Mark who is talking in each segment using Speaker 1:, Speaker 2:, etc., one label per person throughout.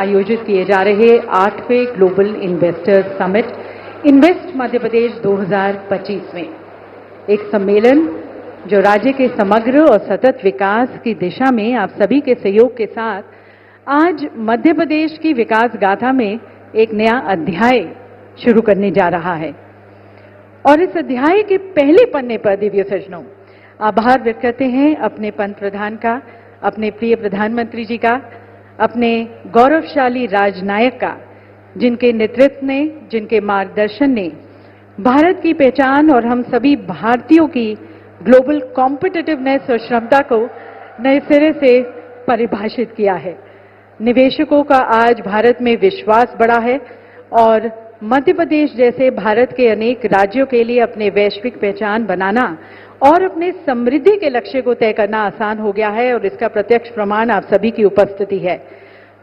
Speaker 1: आयोजित किए जा रहे 8वें global investors summit invest Madhya Pradesh 2025 में एक सम्मेलन जो राज्य के समग्र और सतत विकास की दिशा में आप सभी के सहयोग के साथ आज मध्य प्रदेश की विकास गाथा में एक नया अध्याय शुरू करने जा रहा है। और इस अध्याय के पहले पन्ने पर दिव्य सज्जनों आभार व्यक्त करते हैं अपने पंत प्रधान का, अपने प्रिय प्रधानमंत्री जी का, अपने गौरवशाली राजनायक का, जिनके नेतृत्व ने, जिनके मार्गदर्शन ने भारत की पहचान और हम सभी भारतीयों की ग्लोबल कॉम्पिटिटिवनेस और क्षमता को नए सिरे से परिभाषित किया है। निवेशकों का आज भारत में विश्वास बढ़ा है और मध्य प्रदेश जैसे भारत के अनेक राज्यों के लिए अपने वैश्विक पहचान बनाना और अपने समृद्धि के लक्ष्य को तय करना आसान हो गया है और इसका प्रत्यक्ष प्रमाण आप सभी की उपस्थिति है।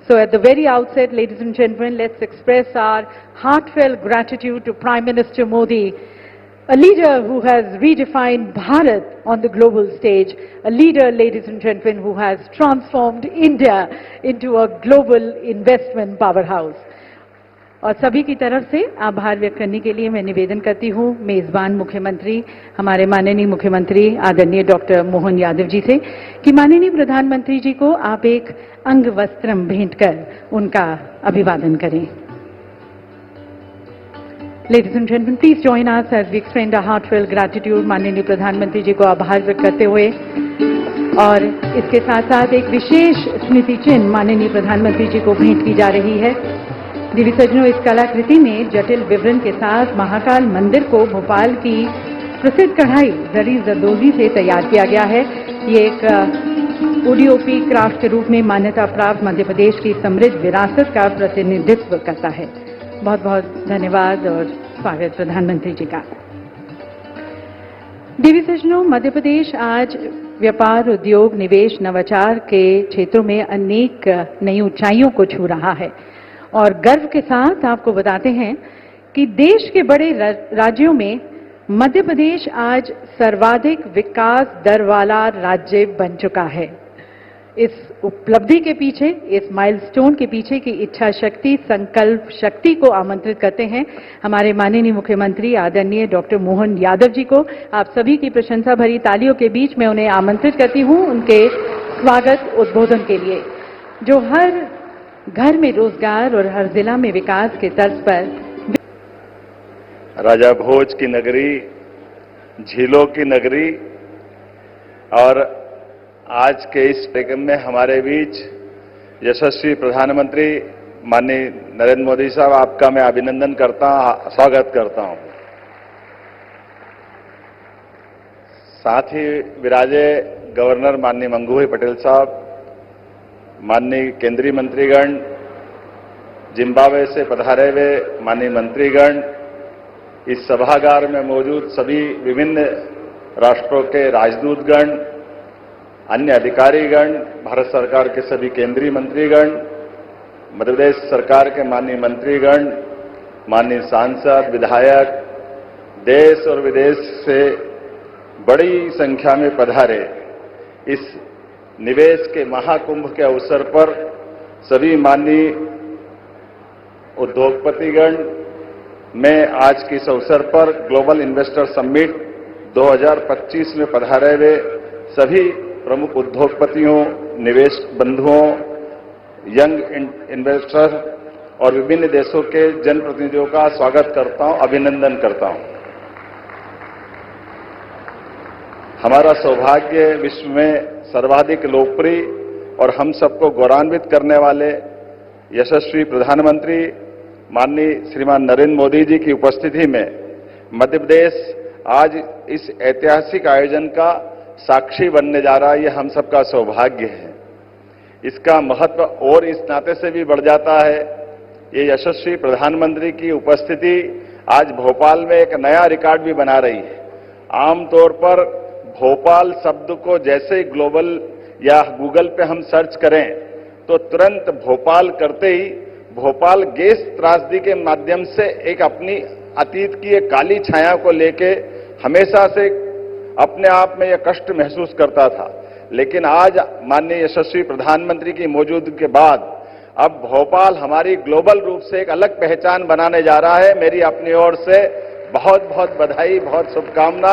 Speaker 1: So at the very outset, ladies and gentlemen, let's express our heartfelt gratitude to Prime Minister Modi, a leader who has redefined Bharat on the global stage, a leader, ladies and gentlemen, who has transformed India into a global investment powerhouse. और सभी की तरफ से आभार व्यक्त करने के लिए मैं निवेदन करती हूं मेजबान मुख्यमंत्री, हमारे माननीय मुख्यमंत्री आदरणीय डॉक्टर मोहन यादव जी से कि माननीय प्रधानमंत्री जी को आप एक अंग वस्त्रम भेंट कर उनका अभिवादन करें। Ladies and gentlemen, please join us as we extend our heartfelt gratitude माननीय प्रधानमंत्री जी को आभार व्यक्त करते हुए और इसके साथ साथ एक विशेष स्मृति चिन्ह माननीय प्रधानमंत्री जी को भेंट की जा रही है। दिव्य सज्जनों, इस कलाकृति में जटिल विवरण के साथ महाकाल मंदिर को भोपाल की प्रसिद्ध कढ़ाई जरी जरदोजी से तैयार किया गया है। ये एक ओडीओपी क्राफ्ट के रूप में मान्यता प्राप्त मध्य प्रदेश की समृद्ध विरासत का प्रतिनिधित्व करता है। बहुत बहुत धन्यवाद और स्वागत प्रधानमंत्री जी का। दिव्य सज्जनों, मध्य प्रदेश आज व्यापार, उद्योग, निवेश, नवाचार के क्षेत्रों में अनेक नई ऊंचाइयों को छू रहा है और गर्व के साथ आपको बताते हैं कि देश के बड़े राज्यों में मध्य प्रदेश आज सर्वाधिक विकास दर वाला राज्य बन चुका है। इस उपलब्धि के पीछे, इस माइलस्टोन के पीछे की इच्छा शक्ति, संकल्प शक्ति को आमंत्रित करते हैं हमारे माननीय मुख्यमंत्री आदरणीय डॉक्टर मोहन यादव जी को। आप सभी की प्रशंसा भरी तालियों के बीच मैं उन्हें आमंत्रित करती हूं उनके स्वागत उद्बोधन के लिए, जो हर घर में रोजगार और हर जिला में विकास के तर्ज पर
Speaker 2: राजा भोज की नगरी, झीलों की नगरी और आज के इस कार्यक्रम में हमारे बीच यशस्वी प्रधानमंत्री माननीय नरेंद्र मोदी साहब, आपका मैं अभिनंदन करता हूं, स्वागत करता हूं। साथ ही विराजे गवर्नर माननीय मंगू भाई पटेल साहब, माननीय केंद्रीय मंत्रीगण, जिम्बाब्वे से पधारे हुए माननीय मंत्रीगण, इस सभागार में मौजूद सभी विभिन्न राष्ट्रों के राजदूतगण, अन्य अधिकारीगण, भारत सरकार के सभी केंद्रीय मंत्रीगण, मध्य प्रदेश सरकार के माननीय मंत्रीगण, माननीय सांसद, विधायक, देश और विदेश से बड़ी संख्या में पधारे इस निवेश के महाकुंभ के अवसर पर सभी माननीय उद्योगपतिगण, मैं आज के इस अवसर पर ग्लोबल इन्वेस्टर समिट 2025 में पधारे हुए सभी प्रमुख उद्योगपतियों, निवेश बंधुओं, यंग इन्वेस्टर और विभिन्न देशों के जनप्रतिनिधियों का स्वागत करता हूं, अभिनंदन करता हूं। हमारा सौभाग्य विश्व में सर्वाधिक लोकप्रिय और हम सबको गौरवान्वित करने वाले यशस्वी प्रधानमंत्री माननीय श्रीमान नरेंद्र मोदी जी की उपस्थिति में मध्य प्रदेश आज इस ऐतिहासिक आयोजन का साक्षी बनने जा रहा है। यह हम सबका सौभाग्य है। इसका महत्व और इस नाते से भी बढ़ जाता है, ये यशस्वी प्रधानमंत्री की उपस्थिति आज भोपाल में एक नया रिकॉर्ड भी बना रही है। आमतौर पर भोपाल शब्द को जैसे ग्लोबल या गूगल पे हम सर्च करें तो तुरंत भोपाल करते ही भोपाल गैस त्रासदी के माध्यम से एक अपनी अतीत की एक काली छाया को लेके हमेशा से अपने आप में यह कष्ट महसूस करता था। लेकिन आज माननीय यशस्वी प्रधानमंत्री की मौजूदगी के बाद अब भोपाल हमारी ग्लोबल रूप से एक अलग पहचान बनाने जा रहा है। मेरी अपनी ओर से बहुत बहुत बधाई, बहुत शुभकामना।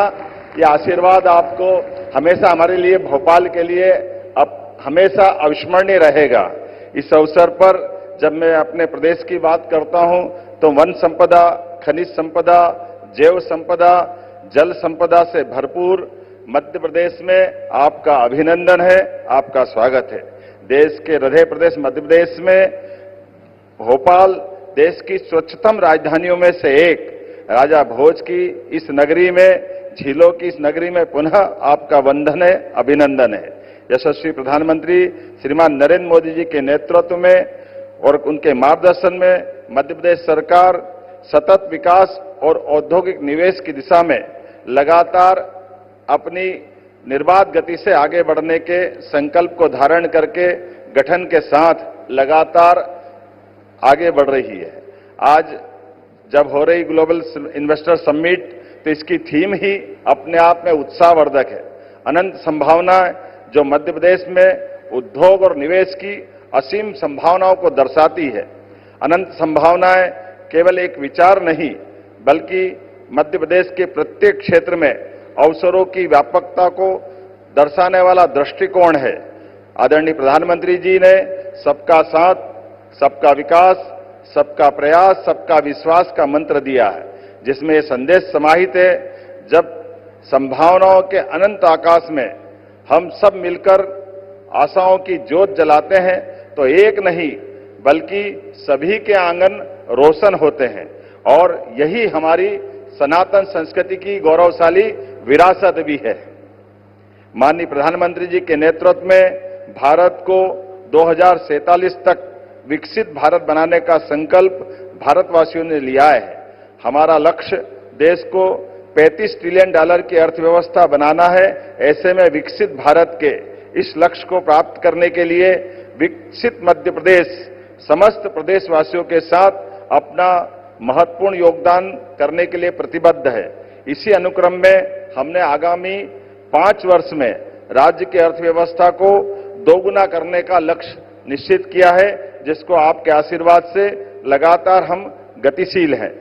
Speaker 2: ये आशीर्वाद आपको हमेशा हमारे लिए, भोपाल के लिए अब हमेशा अविस्मरणीय रहेगा। इस अवसर पर जब मैं अपने प्रदेश की बात करता हूं तो वन संपदा, खनिज संपदा, जैव संपदा, जल संपदा से भरपूर मध्य प्रदेश में आपका अभिनंदन है, आपका स्वागत है। देश के हृदय प्रदेश मध्य प्रदेश में भोपाल देश की स्वच्छतम राजधानियों में से एक, राजा भोज की इस नगरी में, झीलों की इस नगरी में पुनः आपका वंदन है, अभिनंदन है। यशस्वी प्रधानमंत्री श्रीमान नरेंद्र मोदी जी के नेतृत्व में और उनके मार्गदर्शन में मध्य प्रदेश सरकार सतत विकास और औद्योगिक निवेश की दिशा में लगातार अपनी निर्बाध गति से आगे बढ़ने के संकल्प को धारण करके गठन के साथ लगातार आगे बढ़ रही है। आज जब हो रही ग्लोबल इन्वेस्टर समिट तो इसकी थीम ही अपने आप में उत्साहवर्धक है। अनंत संभावनाएं जो मध्य प्रदेश में उद्योग और निवेश की असीम संभावनाओं को दर्शाती है। अनंत संभावनाएं केवल एक विचार नहीं बल्कि मध्य प्रदेश के प्रत्येक क्षेत्र में अवसरों की व्यापकता को दर्शाने वाला दृष्टिकोण है। आदरणीय प्रधानमंत्री जी ने सबका साथ, सबका विकास, सबका प्रयास, सबका विश्वास का मंत्र दिया है, जिसमें यह संदेश समाहित है, जब संभावनाओं के अनंत आकाश में हम सब मिलकर आशाओं की ज्योत जलाते हैं तो एक नहीं बल्कि सभी के आंगन रोशन होते हैं। और यही हमारी सनातन संस्कृति की गौरवशाली विरासत भी है। माननीय प्रधानमंत्री जी के नेतृत्व में भारत को 2047 तक विकसित भारत बनाने का संकल्प भारतवासियों ने लिया है। हमारा लक्ष्य देश को $35 ट्रिलियन की अर्थव्यवस्था बनाना है। ऐसे में विकसित भारत के इस लक्ष्य को प्राप्त करने के लिए विकसित मध्य प्रदेश समस्त प्रदेशवासियों के साथ अपना महत्वपूर्ण योगदान करने के लिए प्रतिबद्ध है। इसी अनुक्रम में हमने आगामी 5 वर्ष में राज्य की अर्थव्यवस्था को दोगुना करने का लक्ष्य निश्चित किया है, जिसको आपके आशीर्वाद से लगातार हम गतिशील हैं।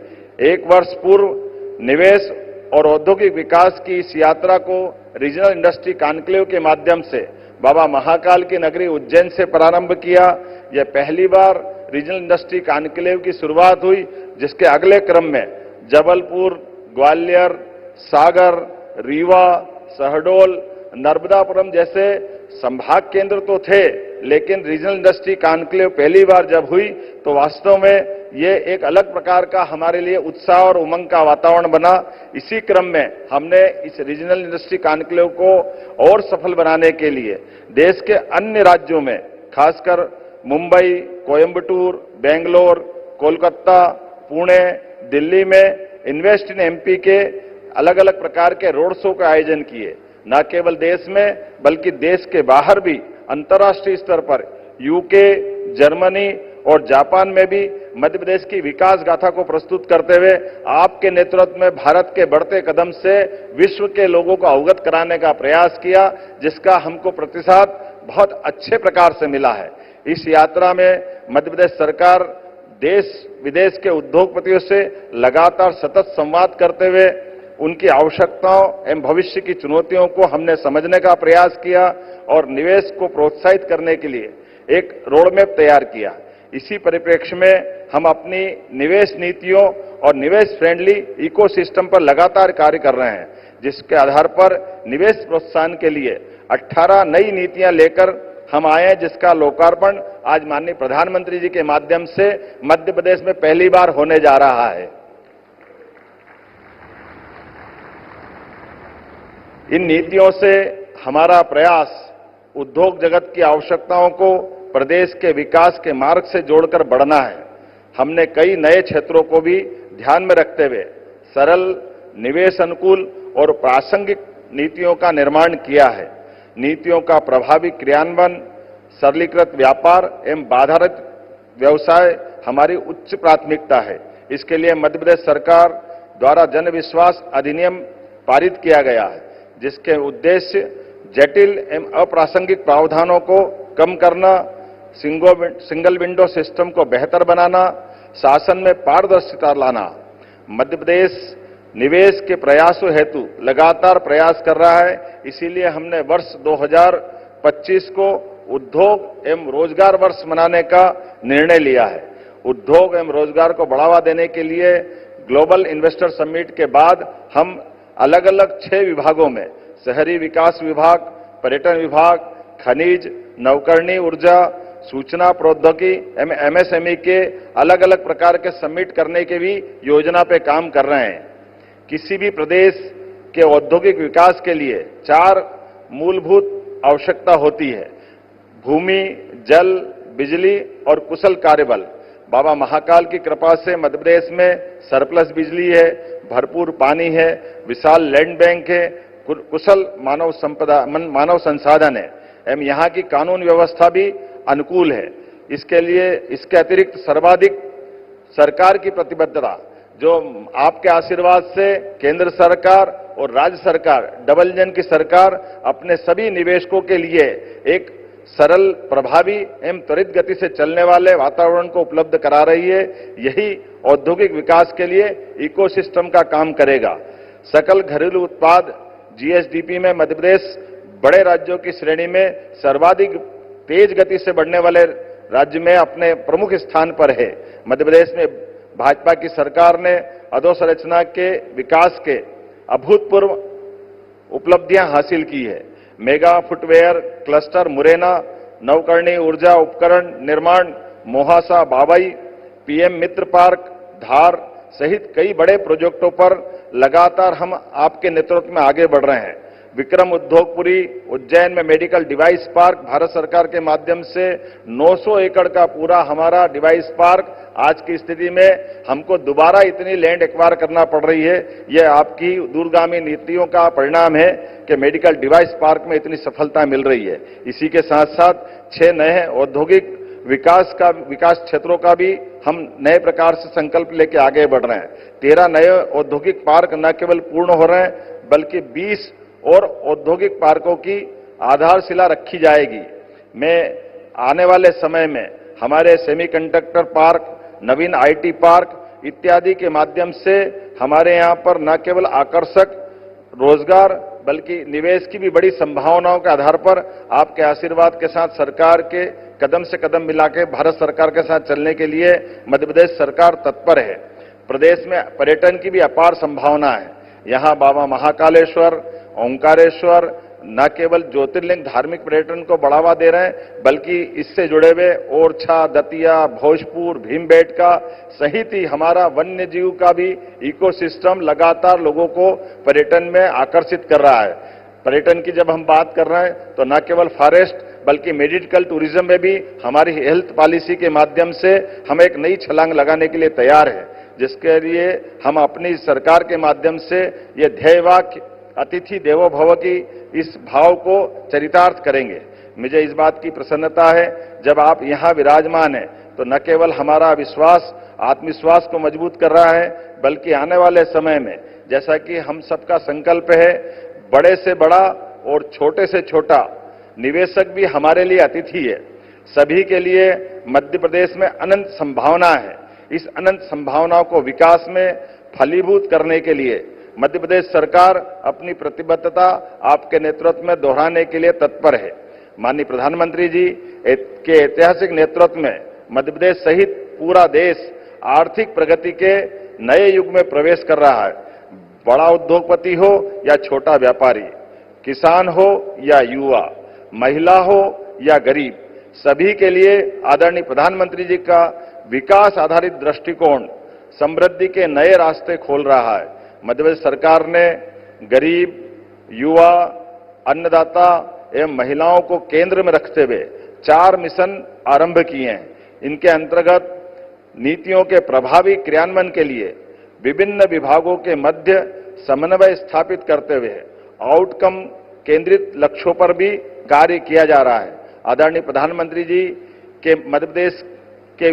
Speaker 2: 1 वर्ष पूर्व निवेश और औद्योगिक विकास की इस यात्रा को रीजनल इंडस्ट्री कॉन्क्लेव के माध्यम से बाबा महाकाल की नगरी उज्जैन से प्रारंभ किया। यह पहली बार रीजनल इंडस्ट्री कॉन्क्लेव की शुरुआत हुई, जिसके अगले क्रम में जबलपुर, ग्वालियर, सागर, रीवा, शहडोल, नर्मदापुरम जैसे संभाग केंद्र तो थे, लेकिन रीजनल इंडस्ट्री कॉन्क्लेव पहली बार जब हुई तो वास्तव में ये एक अलग प्रकार का हमारे लिए उत्साह और उमंग का वातावरण बना। इसी क्रम में हमने इस रीजनल इंडस्ट्री कॉन्क्लेव को और सफल बनाने के लिए देश के अन्य राज्यों में, खासकर मुंबई, कोयंबटूर, बेंगलोर, कोलकाता, पुणे, दिल्ली में इन्वेस्ट इन एमपी के अलग अलग प्रकार के रोड शो का आयोजन किए। न केवल देश में बल्कि देश के बाहर भी अंतर्राष्ट्रीय स्तर पर यूके, जर्मनी और जापान में भी मध्य प्रदेश की विकास गाथा को प्रस्तुत करते हुए आपके नेतृत्व में भारत के बढ़ते कदम से विश्व के लोगों को अवगत कराने का प्रयास किया, जिसका हमको प्रतिसाद बहुत अच्छे प्रकार से मिला है। इस यात्रा में मध्य प्रदेश सरकार देश विदेश के उद्योगपतियों से लगातार सतत संवाद करते हुए उनकी आवश्यकताओं एवं भविष्य की चुनौतियों को हमने समझने का प्रयास किया और निवेश को प्रोत्साहित करने के लिए एक रोडमैप तैयार किया। इसी परिप्रेक्ष्य में हम अपनी निवेश नीतियों और निवेश फ्रेंडली इकोसिस्टम पर लगातार कार्य कर रहे हैं, जिसके आधार पर निवेश प्रोत्साहन के लिए 18 नई नीतियां लेकर हम आए हैं, जिसका लोकार्पण आज माननीय प्रधानमंत्री जी के माध्यम से मध्य प्रदेश में पहली बार होने जा रहा है। इन नीतियों से हमारा प्रयास उद्योग जगत की आवश्यकताओं को प्रदेश के विकास के मार्ग से जोड़कर बढ़ना है। हमने कई नए क्षेत्रों को भी ध्यान में रखते हुए सरल, निवेश अनुकूल और प्रासंगिक नीतियों का निर्माण किया है। नीतियों का प्रभावी क्रियान्वयन, सरलीकृत व्यापार एवं बाधारहित व्यवसाय हमारी उच्च प्राथमिकता है। इसके लिए मध्य प्रदेश सरकार द्वारा जन विश्वास अधिनियम पारित किया गया है, जिसके उद्देश्य जटिल एवं अप्रासंगिक प्रावधानों को कम करना, सिंगल विंडो सिस्टम को बेहतर बनाना, शासन में पारदर्शिता लाना। मध्य प्रदेश निवेश के प्रयासों हेतु लगातार प्रयास कर रहा है। इसीलिए हमने वर्ष 2025 को उद्योग एवं रोजगार वर्ष मनाने का निर्णय लिया है। उद्योग एवं रोजगार को बढ़ावा देने के लिए ग्लोबल इन्वेस्टर समिट के बाद हम अलग अलग 6 विभागों में शहरी विकास विभाग, पर्यटन विभाग, खनिज, नवकरणीय ऊर्जा, सूचना प्रौद्योगिकी एवं एमएसएमई के अलग अलग प्रकार के समिट करने के भी योजना पे काम कर रहे हैं। किसी भी प्रदेश के औद्योगिक विकास के लिए 4 मूलभूत आवश्यकता होती है: भूमि, जल, बिजली और कुशल कार्यबल। बाबा महाकाल की कृपा से मध्य प्रदेश में सरप्लस बिजली है, भरपूर पानी है, विशाल लैंड बैंक है, कुशल मानव संसाधन है एवं यहाँ की कानून व्यवस्था भी अनुकूल है। इसके अतिरिक्त सर्वाधिक सरकार की प्रतिबद्धता, जो आपके आशीर्वाद से केंद्र सरकार और राज्य सरकार, डबल इंजन की सरकार अपने सभी निवेशकों के लिए एक सरल, प्रभावी एवं त्वरित गति से चलने वाले वातावरण को उपलब्ध करा रही है। यही औद्योगिक विकास के लिए इकोसिस्टम का काम करेगा। सकल घरेलू उत्पाद जीएसडीपी में मध्य प्रदेश बड़े राज्यों की श्रेणी में सर्वाधिक तेज गति से बढ़ने वाले राज्य में अपने प्रमुख स्थान पर है। मध्य प्रदेश में भाजपा की सरकार ने अधोसंरचना के विकास के अभूतपूर्व उपलब्धियां हासिल की है। मेगा फुटवेयर क्लस्टर मुरैना, नवकरणीय ऊर्जा उपकरण निर्माण मोहासा बाबई, पीएम मित्र पार्क धार सहित कई बड़े प्रोजेक्टों पर लगातार हम आपके नेतृत्व में आगे बढ़ रहे हैं। विक्रम उद्योगपुरी उज्जैन में मेडिकल डिवाइस पार्क भारत सरकार के माध्यम से 900 एकड़ का पूरा हमारा डिवाइस पार्क, आज की स्थिति में हमको दोबारा इतनी लैंड एक्वायर करना पड़ रही है। यह आपकी दूरगामी नीतियों का परिणाम है कि मेडिकल डिवाइस पार्क में इतनी सफलता मिल रही है। इसी के साथ साथ 6 नए औद्योगिक विकास क्षेत्रों का भी हम नए प्रकार से संकल्प लेके आगे बढ़ रहे हैं। 13 नए औद्योगिक पार्क न केवल पूर्ण हो रहे हैं बल्कि 20 और औद्योगिक पार्कों की आधारशिला रखी जाएगी। मैं आने वाले समय में हमारे semiconductor park, Naveen IT park इत्यादि के माध्यम से हमारे यहाँ पर न केवल आकर्षक रोजगार बल्कि निवेश की भी बड़ी संभावनाओं के आधार पर आपके आशीर्वाद के साथ सरकार के कदम से कदम मिला के भारत सरकार के साथ चलने के लिए मध्य प्रदेश सरकार तत्पर है। प्रदेश में पर्यटन की भी अपार संभावना है। यहाँ बाबा महाकालेश्वर, ओंकारेश्वर न केवल ज्योतिर्लिंग धार्मिक पर्यटन को बढ़ावा दे रहे हैं बल्कि इससे जुड़े हुए ओरछा, दतिया, भोजपुर, भीमबेटका सहित ही हमारा वन्य जीव का भी इकोसिस्टम लगातार लोगों को पर्यटन में आकर्षित कर रहा है। पर्यटन की जब हम बात कर रहे हैं तो न केवल फॉरेस्ट बल्कि मेडिकल टूरिज्म में भी हमारी हेल्थ पॉलिसी के माध्यम से हम एक नई छलांग लगाने के लिए तैयार है, जिसके लिए हम अपनी सरकार के माध्यम से ये ध्येय वाक्य अतिथि देवो भव की इस भाव को चरितार्थ करेंगे। मुझे इस बात की प्रसन्नता है जब आप यहाँ विराजमान हैं तो न केवल हमारा विश्वास, आत्मविश्वास को मजबूत कर रहा है बल्कि आने वाले समय में जैसा कि हम सबका संकल्प है, बड़े से बड़ा और छोटे से छोटा निवेशक भी हमारे लिए अतिथि है। सभी के लिए मध्य प्रदेश में अनंत संभावना है। इस अनंत संभावनाओं को विकास में फलीभूत करने के लिए मध्य प्रदेश सरकार अपनी प्रतिबद्धता आपके नेतृत्व में दोहराने के लिए तत्पर है। माननीय प्रधानमंत्री जी के ऐतिहासिक नेतृत्व में मध्य प्रदेश सहित पूरा देश आर्थिक प्रगति के नए युग में प्रवेश कर रहा है। बड़ा उद्योगपति हो या छोटा व्यापारी, किसान हो या युवा, महिला हो या गरीब, सभी के लिए आदरणीय प्रधानमंत्री जी का विकास आधारित दृष्टिकोण समृद्धि के नए रास्ते खोल रहा है। मध्य प्रदेश सरकार ने गरीब, युवा, अन्नदाता एवं महिलाओं को केंद्र में रखते हुए 4 मिशन आरंभ किए हैं। इनके अंतर्गत नीतियों के प्रभावी क्रियान्वयन के लिए विभिन्न विभागों के मध्य समन्वय स्थापित करते हुए आउटकम केंद्रित लक्ष्यों पर भी कार्य किया जा रहा है। आदरणीय प्रधानमंत्री जी के मध्य प्रदेश के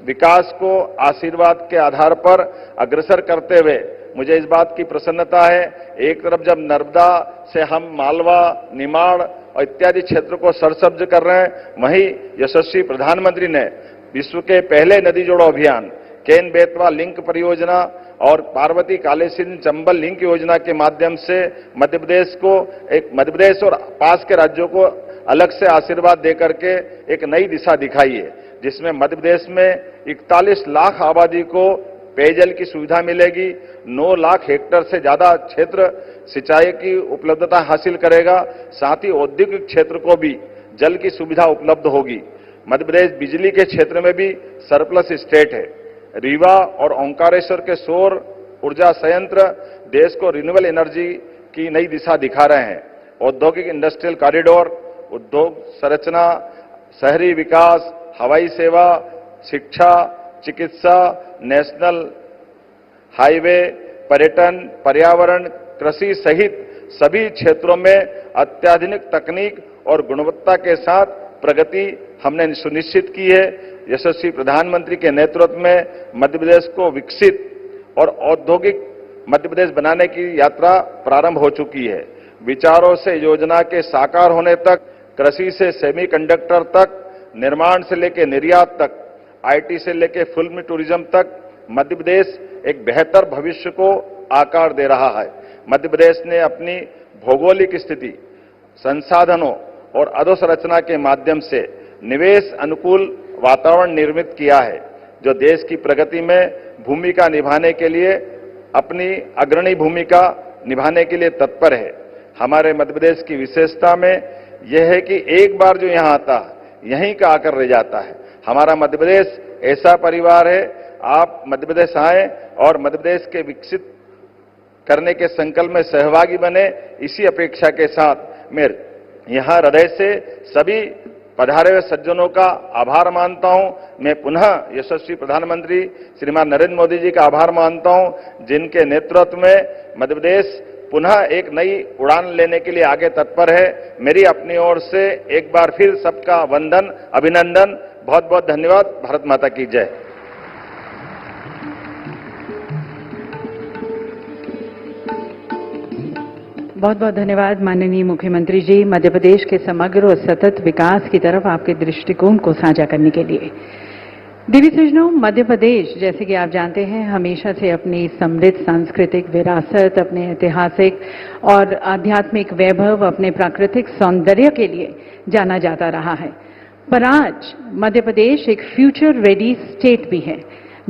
Speaker 2: विकास को आशीर्वाद के आधार पर अग्रसर करते हुए मुझे इस बात की प्रसन्नता है, एक तरफ जब नर्मदा से हम मालवा, निमाड़ और इत्यादि क्षेत्र को सरसब्ज कर रहे हैं, वहीं यशस्वी प्रधानमंत्री ने विश्व के पहले नदी जोड़ो अभियान केन बेतवा लिंक परियोजना और पार्वती कालेसिन चंबल लिंक योजना के माध्यम से मध्य प्रदेश और पास के राज्यों को अलग से आशीर्वाद देकर के एक नई दिशा दिखाई है, जिसमें मध्य प्रदेश में 41 लाख आबादी को पेयजल की सुविधा मिलेगी, 9 लाख हेक्टेयर से ज्यादा क्षेत्र सिंचाई की उपलब्धता हासिल करेगा, साथ ही औद्योगिक क्षेत्र को भी जल की सुविधा उपलब्ध होगी। मध्य प्रदेश बिजली के क्षेत्र में भी सरप्लस स्टेट है। रीवा और ओंकारेश्वर के सौर ऊर्जा संयंत्र देश को रिन्यूएबल एनर्जी की नई दिशा दिखा रहे हैं। औद्योगिक इंडस्ट्रियल कॉरिडोर, उद्योग संरचना, शहरी विकास, हवाई सेवा, शिक्षा, चिकित्सा, नेशनल हाईवे, पर्यटन, पर्यावरण, कृषि सहित सभी क्षेत्रों में अत्याधुनिक तकनीक और गुणवत्ता के साथ प्रगति हमने सुनिश्चित की है। यशस्वी प्रधानमंत्री के नेतृत्व में मध्य प्रदेश को विकसित और औद्योगिक मध्य प्रदेश बनाने की यात्रा प्रारंभ हो चुकी है। विचारों से योजना के साकार होने तक, कृषि से सेमीकंडक्टर तक, निर्माण से लेकर निर्यात तक, आईटी से लेकर फिल्म टूरिज्म तक मध्य प्रदेश एक बेहतर भविष्य को आकार दे रहा है। मध्य प्रदेश ने अपनी भौगोलिक स्थिति, संसाधनों और अधोसंरचना के माध्यम से निवेश अनुकूल वातावरण निर्मित किया है, जो देश की प्रगति में भूमिका निभाने के लिए अपनी अग्रणी भूमिका निभाने के लिए तत्पर है। हमारे मध्य प्रदेश की विशेषता में यह है कि एक बार जो यहाँ आता है, यहीं का आकर रह जाता है। हमारा मध्य प्रदेश ऐसा परिवार है, आप मध्य प्रदेश आए और मध्य प्रदेश के विकसित करने के संकल्प में सहभागी बने, इसी अपेक्षा के साथ मैं यहाँ हृदय से सभी पधारे हुए सज्जनों का आभार मानता हूं। मैं पुनः यशस्वी प्रधानमंत्री श्रीमान नरेंद्र मोदी जी का आभार मानता हूं, जिनके नेतृत्व में मध्य प्रदेश पुनः एक नई उड़ान लेने के लिए आगे तत्पर है। मेरी अपनी ओर से एक बार फिर सबका वंदन, अभिनंदन, बहुत बहुत धन्यवाद। भारत माता की जय।
Speaker 1: बहुत बहुत धन्यवाद माननीय मुख्यमंत्री जी, मध्य प्रदेश के समग्र और सतत विकास की तरफ आपके दृष्टिकोण को साझा करने के लिए। देवी सज्जनों, मध्य प्रदेश जैसे कि आप जानते हैं हमेशा से अपनी समृद्ध सांस्कृतिक विरासत, अपने ऐतिहासिक और आध्यात्मिक वैभव, अपने प्राकृतिक सौंदर्य के लिए जाना जाता रहा है। पर आज मध्य प्रदेश एक फ्यूचर रेडी स्टेट भी है,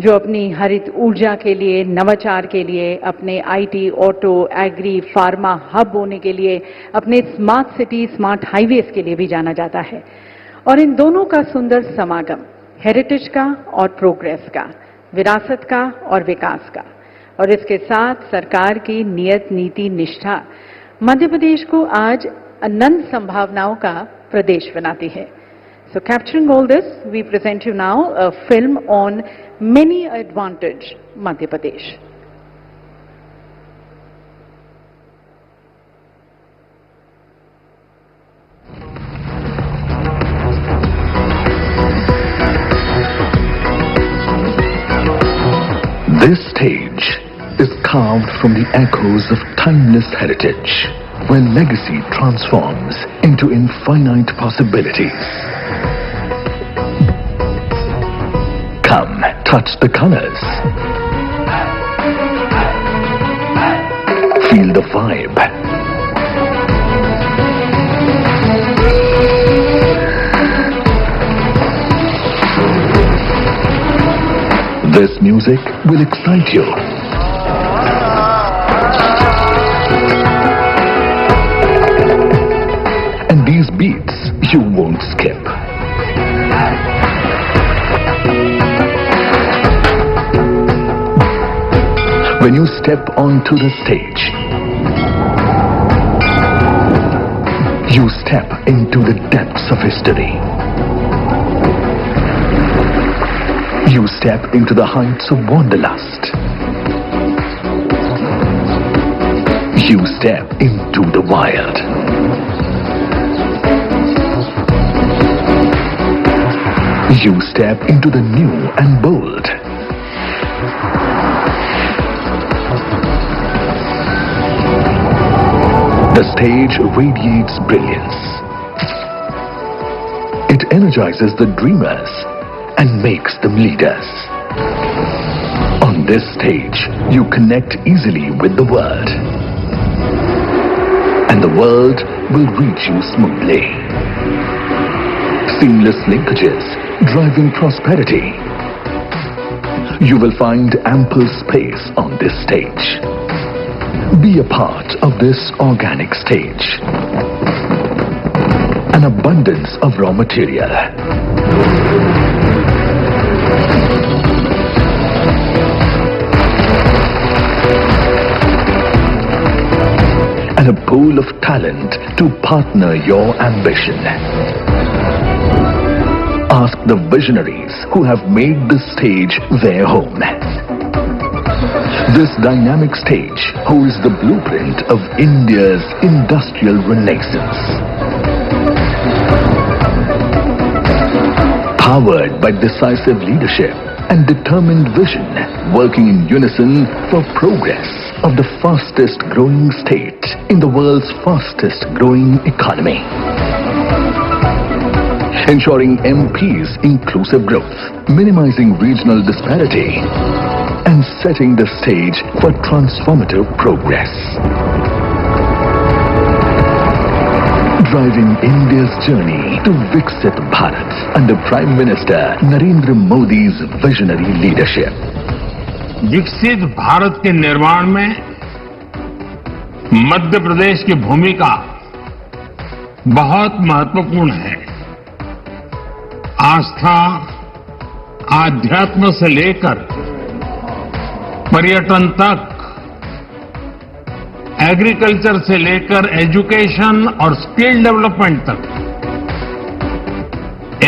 Speaker 1: जो अपनी हरित ऊर्जा के लिए, नवाचार के लिए, अपने IT, auto, agri, pharma hub होने के लिए, अपने स्मार्ट सिटी, स्मार्ट हाईवेज के लिए भी जाना जाता है। और इन दोनों का सुंदर समागम, हेरिटेज का और प्रोग्रेस का, विरासत का और विकास का, और इसके साथ सरकार की नियत नीति निष्ठा मध्य प्रदेश को आज अनंत संभावनाओं का प्रदेश बनाती है। So capturing all this, we present you now a film on Many Advantage Madhya Pradesh.
Speaker 3: This stage is carved from the echoes of timeless heritage, where legacy transforms into infinite possibilities. Come, touch the colors. Feel the vibe. This music will excite you. And these beats you won't skip. When you step onto the stage, you step into the depths of history. You step into the heights of wanderlust. You step into the wild. You step into the new and bold. stage radiates brilliance. It energizes the dreamers and makes them leaders. On this stage, you connect easily with the world, and the world will reach you smoothly. Seamless linkages driving prosperity. You will find ample space on this stage. Be a part of this organic stage. An abundance of raw material. And a pool of talent to partner your ambition. Ask the visionaries who have made this stage their home. This dynamic stage holds the blueprint of India's industrial renaissance. Powered by decisive leadership and determined vision, working in unison for progress of the fastest growing state in the world's fastest growing economy. Ensuring MP's inclusive growth, minimizing regional disparity, and setting the stage for transformative progress. Driving India's journey to Viksit Bharat under Prime Minister Narendra Modi's visionary leadership.
Speaker 4: विकसित भारत के निर्माण में मध्य प्रदेश की भूमिका बहुत महत्वपूर्ण है। आस्था, आध्यात्म से लेकर पर्यटन तक, एग्रीकल्चर से लेकर एजुकेशन और स्किल डेवलपमेंट तक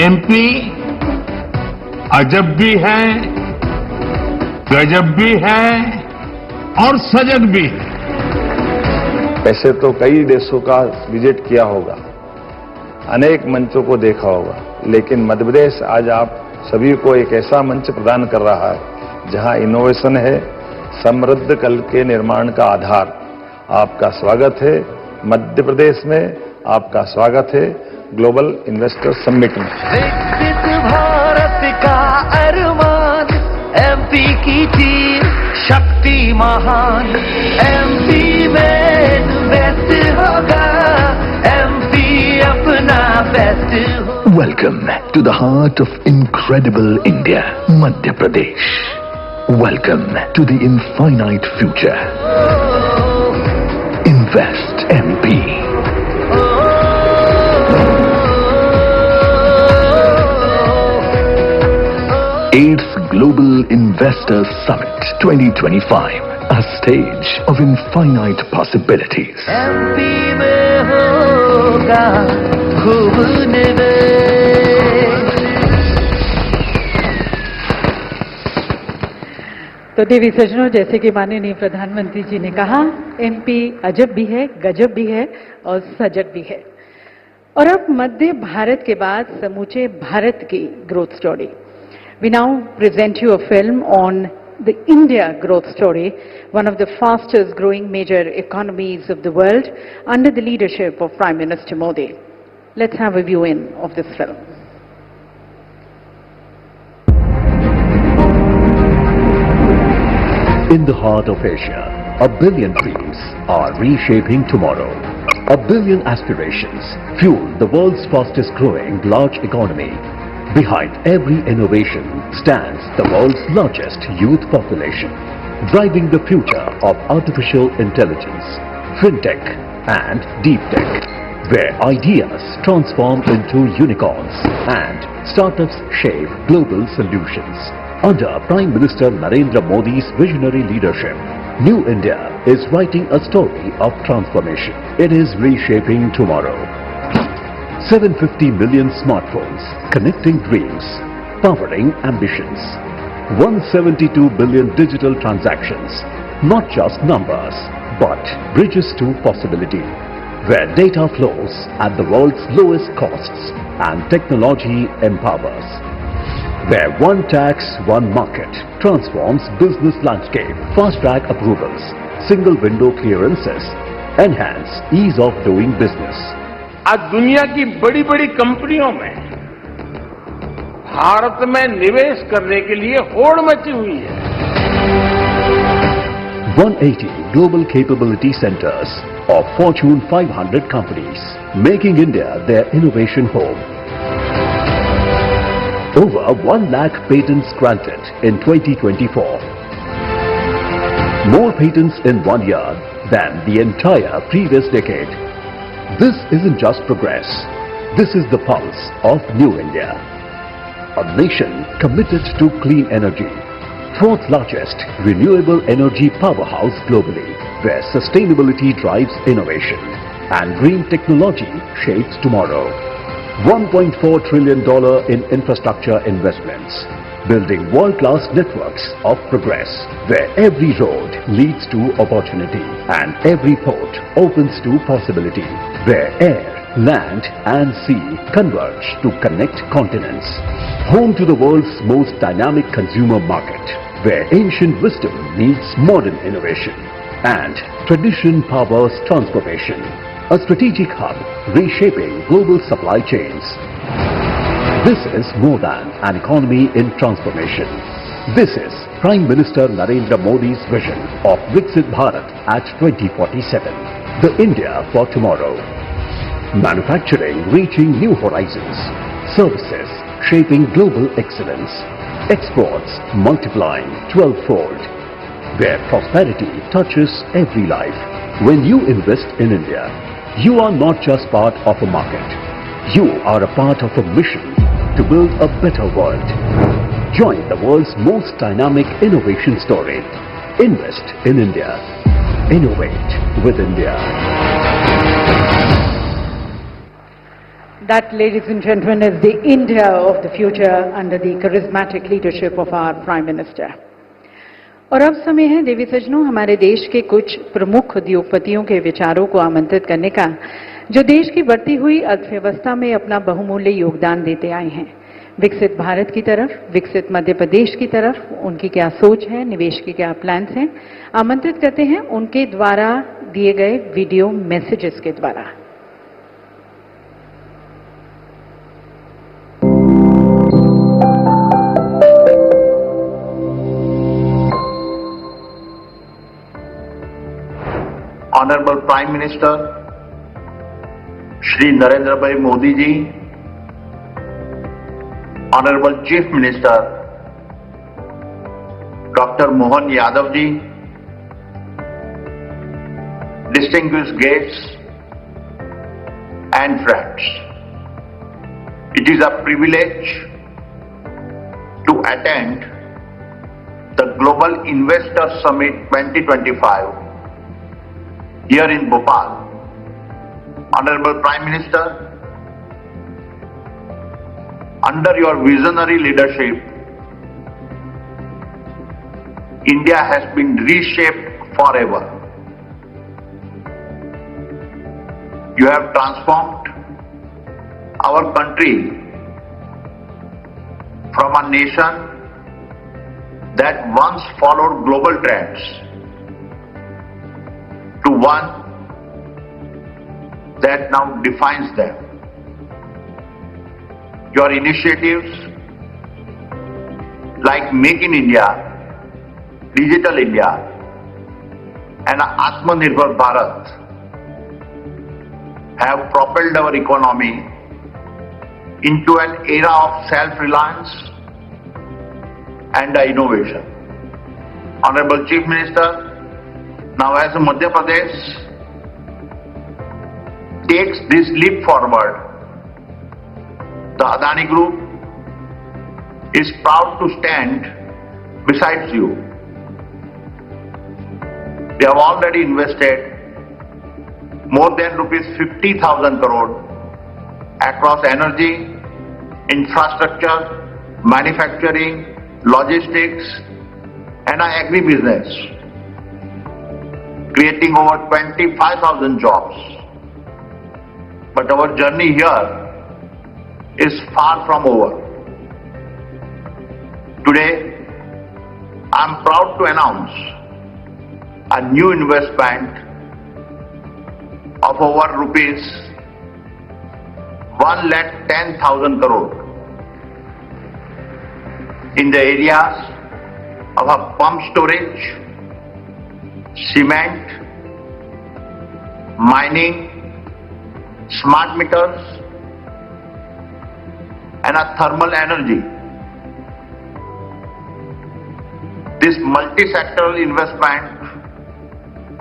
Speaker 4: एमपी अजब भी है, गजब भी है और सजग भी है।
Speaker 5: ऐसे तो कई देशों का विजिट किया होगा, अनेक मंचों को देखा होगा, लेकिन मध्य प्रदेश आज आप सभी को एक ऐसा मंच प्रदान कर रहा है जहां इनोवेशन है, समृद्ध कल के निर्माण का आधार। आपका स्वागत है मध्य प्रदेश में, आपका स्वागत है ग्लोबल इन्वेस्टर समिट में।
Speaker 6: विकसित भारत का अरमान, एमपी की चीर शक्ति महान, एमपी में इन्वेस्ट होगा, एमपी अपना बेस्ट होगा।
Speaker 3: Welcome to the heart of incredible India, Madhya Pradesh. Welcome to the infinite future. Invest MP. 8th Global Investors Summit 2025, a stage of infinite possibilities.
Speaker 6: MP में होगा खूब निवेश।
Speaker 1: तो देवी सज्जनों, जैसे कि माननीय प्रधानमंत्री जी ने कहा, एमपी अजब भी है, गजब भी है और सजग भी है। और अब मध्य भारत के बाद समूचे भारत की growth story. We now present you a film on the India growth story, one of the fastest growing major economies of the world under the leadership of Prime Minister Modi. Let's have a view in of this film.
Speaker 7: In the heart of Asia, a billion dreams are reshaping tomorrow. A billion aspirations fuel the world's fastest growing large economy. Behind every innovation stands the world's largest youth population, driving the future of artificial intelligence, fintech and deep tech, where ideas transform into unicorns and startups shape global solutions. Under Prime Minister Narendra Modi's visionary leadership, New India is writing a story of transformation. It is reshaping tomorrow. 750 million smartphones connecting dreams, powering ambitions. 172 billion digital transactions, not just numbers, but bridges to possibility, where data flows at the world's lowest costs and technology empowers. Where one tax, one market transforms business landscape, fast-track approvals, single window clearances, enhance ease of doing business.
Speaker 4: आज दुनिया की बड़ी बड़ी कंपनियों में भारत में निवेश करने के लिए होड़ मची हुई है.
Speaker 7: 180 global capability centers of Fortune 500 companies, making India their innovation home. Over 1 lakh patents granted in 2024. More patents in 1 year than the entire previous decade. This isn't just progress. This is the pulse of New India. A nation committed to clean energy. Fourth largest renewable energy powerhouse globally, where sustainability drives innovation and green technology shapes tomorrow. $1.4 trillion in infrastructure investments, building world-class networks of progress, where every road leads to opportunity and every port opens to possibility, where air, land and sea converge to connect continents. Home to the world's most dynamic consumer market, where ancient wisdom meets modern innovation and tradition powers transformation. A strategic hub reshaping global supply chains. This is more than an economy in transformation. This is Prime Minister Narendra Modi's vision of Viksit Bharat at 2047. The India for tomorrow. Manufacturing reaching new horizons. Services shaping global excellence. Exports multiplying 12-fold. Where prosperity touches every life. When you invest in India, you are not just part of a market. You are a part of a mission to build a better world. Join the world's most dynamic innovation story. Invest in India. Innovate with India.
Speaker 1: That, ladies and gentlemen, is the India of the future under the charismatic leadership of our Prime Minister. और अब समय है देवी सज्जनों हमारे देश के कुछ प्रमुख उद्योगपतियों के विचारों को आमंत्रित करने का, जो देश की बढ़ती हुई अर्थव्यवस्था में अपना बहुमूल्य योगदान देते आए हैं. विकसित भारत की तरफ, विकसित मध्य प्रदेश की तरफ उनकी क्या सोच है, निवेश के क्या प्लान्स हैं, आमंत्रित करते हैं उनके द्वारा दिए गए वीडियो मैसेजेस के द्वारा.
Speaker 8: Honorable Prime Minister Shri Narendra Bhai Modi ji, Honorable Chief Minister Dr. Mohan Yadav ji, distinguished guests and friends, it is a privilege to attend the Global Investor Summit 2025 here in Bhopal. Honorable Prime Minister, under your visionary leadership, India has been reshaped forever. You have transformed our country from a nation that once followed global trends to one that now defines them. Your initiatives like Make in India, Digital India and Atmanirbhar Bharat have propelled our economy into an era of self-reliance and innovation. Honorable Chief Minister, now as Madhya Pradesh takes this leap forward, the Adani Group is proud to stand beside you. We have already invested more than rupees 50,000 crore across energy, infrastructure, manufacturing, logistics and agri-business, creating over 25,000 jobs. But our journey here is far from over. Today, I am proud to announce a new investment of over rupees 1,10,000 crore in the areas of a pump storage, cement, mining, smart meters, and a thermal energy. This multi-sectoral investment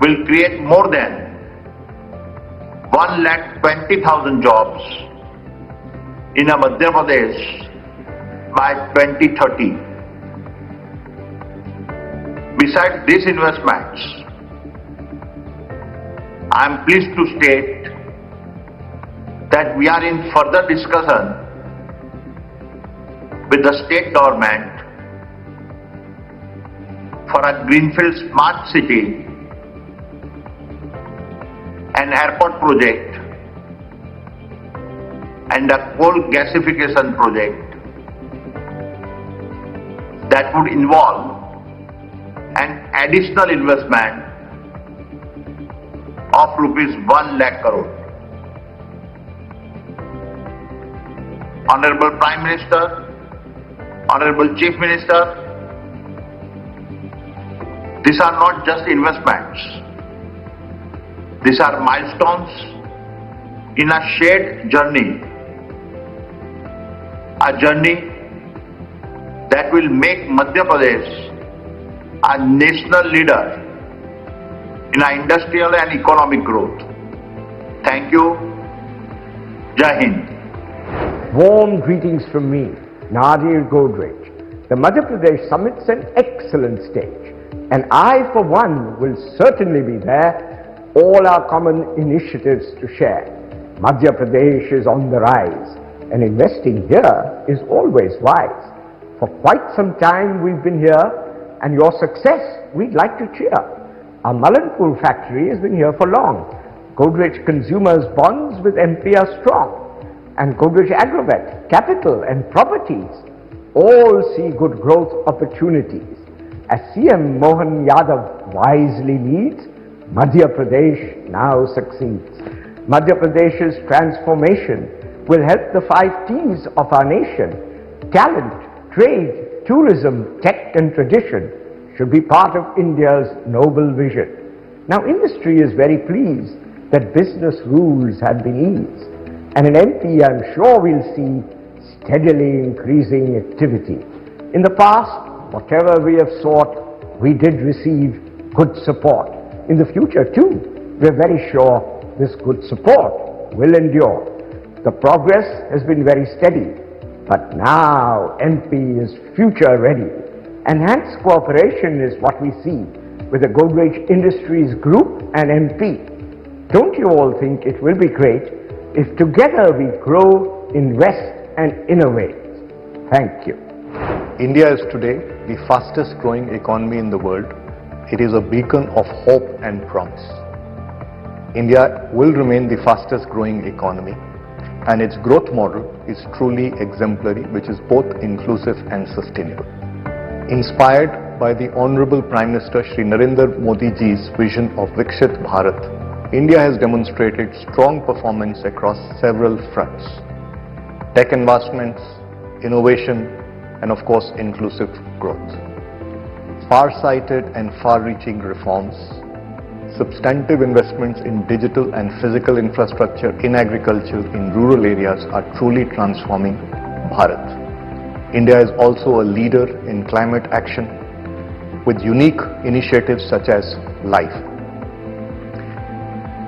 Speaker 8: will create more than 1,20,000 jobs in Madhya Pradesh by 2030. Besides these investments, I am pleased to state that we are in further discussion with the state government for a greenfield smart city and airport project and a coal gasification project that would involve an additional investment of rupees 1 lakh crore. Honorable Prime Minister, Honorable Chief Minister, these are not just investments. These are milestones in a shared journey. A journey that will make Madhya Pradesh a national leader in our industrial and economic growth. Thank you. Jai Hind.
Speaker 9: Warm greetings from me, Nadir Godrej. The Madhya Pradesh Summit's an excellent stage, and I, for one, will certainly be there, all our common initiatives to share. Madhya Pradesh is on the rise, and investing here is always wise. For quite some time we've been here, and your success we'd like to cheer. Our Malanpur factory has been here for long. Godrej Consumers bonds with MP are strong. And Godrej Agrovet, capital and properties all see good growth opportunities. As CM Mohan Yadav wisely leads, Madhya Pradesh now succeeds. Madhya Pradesh's transformation will help the 5 T's of our nation. Talent, trade, tourism, tech and tradition should be part of India's noble vision. Now industry is very pleased that business rules have been eased. And in MP, I'm sure we'll see steadily increasing activity. In the past, whatever we have sought, we did receive good support. In the future too, we're very sure this good support will endure. The progress has been very steady, but now MP is future ready. Enhanced cooperation is what we see with the Godrej Industries Group and MP. Don't you all think it will be great if together we grow, invest and innovate? Thank you.
Speaker 10: India is today the fastest growing economy in the world. It is a beacon of hope and promise. India will remain the fastest growing economy, and its growth model is truly exemplary, which is both inclusive and sustainable. Inspired by the Honorable Prime Minister Shri Narendra Modi ji's vision of Viksit Bharat, India has demonstrated strong performance across several fronts: tech investments, innovation, and of course inclusive growth. Far-sighted and far-reaching reforms, substantive investments in digital and physical infrastructure in agriculture in rural areas are truly transforming Bharat. India is also a leader in climate action with unique initiatives such as LIFE.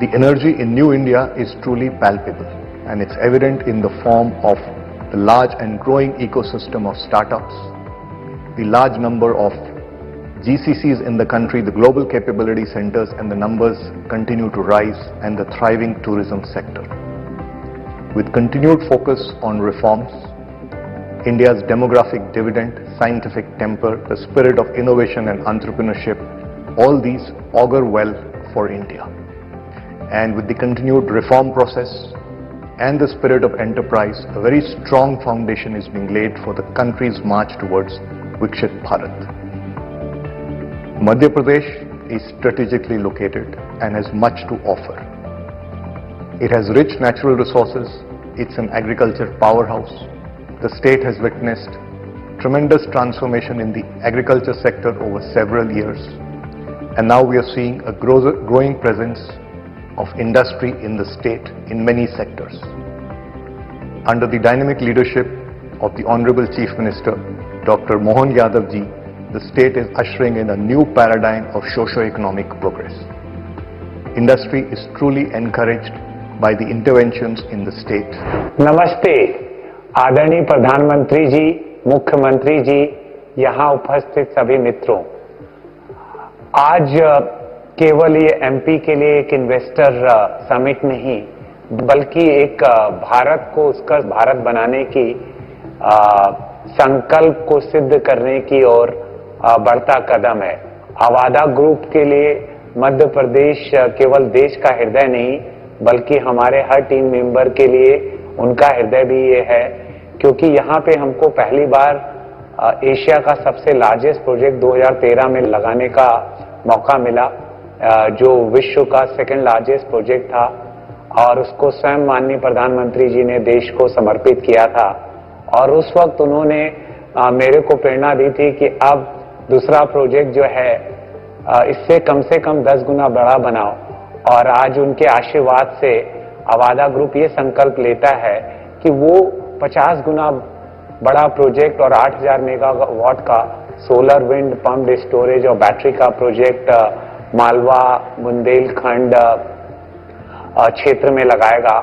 Speaker 10: The energy in New India is truly palpable, and it's evident in the form of the large and growing ecosystem of startups, the large number of GCCs in the country, the global capability centers, and the numbers continue to rise, and the thriving tourism sector. With continued focus on reforms, India's demographic dividend, scientific temper, the spirit of innovation and entrepreneurship, all these augur well for India. And with the continued reform process and the spirit of enterprise, a very strong foundation is being laid for the country's march towards Viksit Bharat. Madhya Pradesh is strategically located and has much to offer. It has rich natural resources. It's an agriculture powerhouse. The state has witnessed tremendous transformation in the agriculture sector over several years. And now we are seeing a growing presence of industry in the state in many sectors. Under the dynamic leadership of the Honorable Chief Minister, Dr. Mohan Yadav ji, the state is ushering in a new paradigm of socio-economic progress. Industry is truly encouraged by the interventions in the state.
Speaker 11: नमस्ते आदरणीय प्रधानमंत्री जी, मुख्यमंत्री जी, यहाँ उपस्थित सभी मित्रों। आज केवल ये एमपी के लिए एक इन्वेस्टर समिट नहीं, बल्कि एक भारत को उसका भारत बनाने की संकल्प को सिद्ध करने की ओर बढ़ता कदम है। अवादा ग्रुप के लिए मध्य प्रदेश केवल देश का हृदय नहीं, बल्कि हमारे हर टीम मेंबर के लिए उनका हृदय भी ये है, क्योंकि यहाँ पे हमको पहली बार एशिया का सबसे लार्जेस्ट प्रोजेक्ट 2013 में लगाने का मौका मिला, जो विश्व का सेकंड लार्जेस्ट प्रोजेक्ट था, और उसको स्वयं माननीय प्रधानमंत्री जी ने देश को समर्पित किया था। और उस वक्त उन्होंने मेरे को प्रेरणा दी थी कि अब दूसरा प्रोजेक्ट जो है इससे कम से कम 10 गुना बड़ा बनाओ। और आज उनके आशीर्वाद से अवादा ग्रुप ये संकल्प लेता है कि वो 50 गुना बड़ा प्रोजेक्ट और 8000 मेगावाट का सोलर विंड पंप स्टोरेज और बैटरी का प्रोजेक्ट मालवा बुंदेलखंड क्षेत्र में लगाएगा।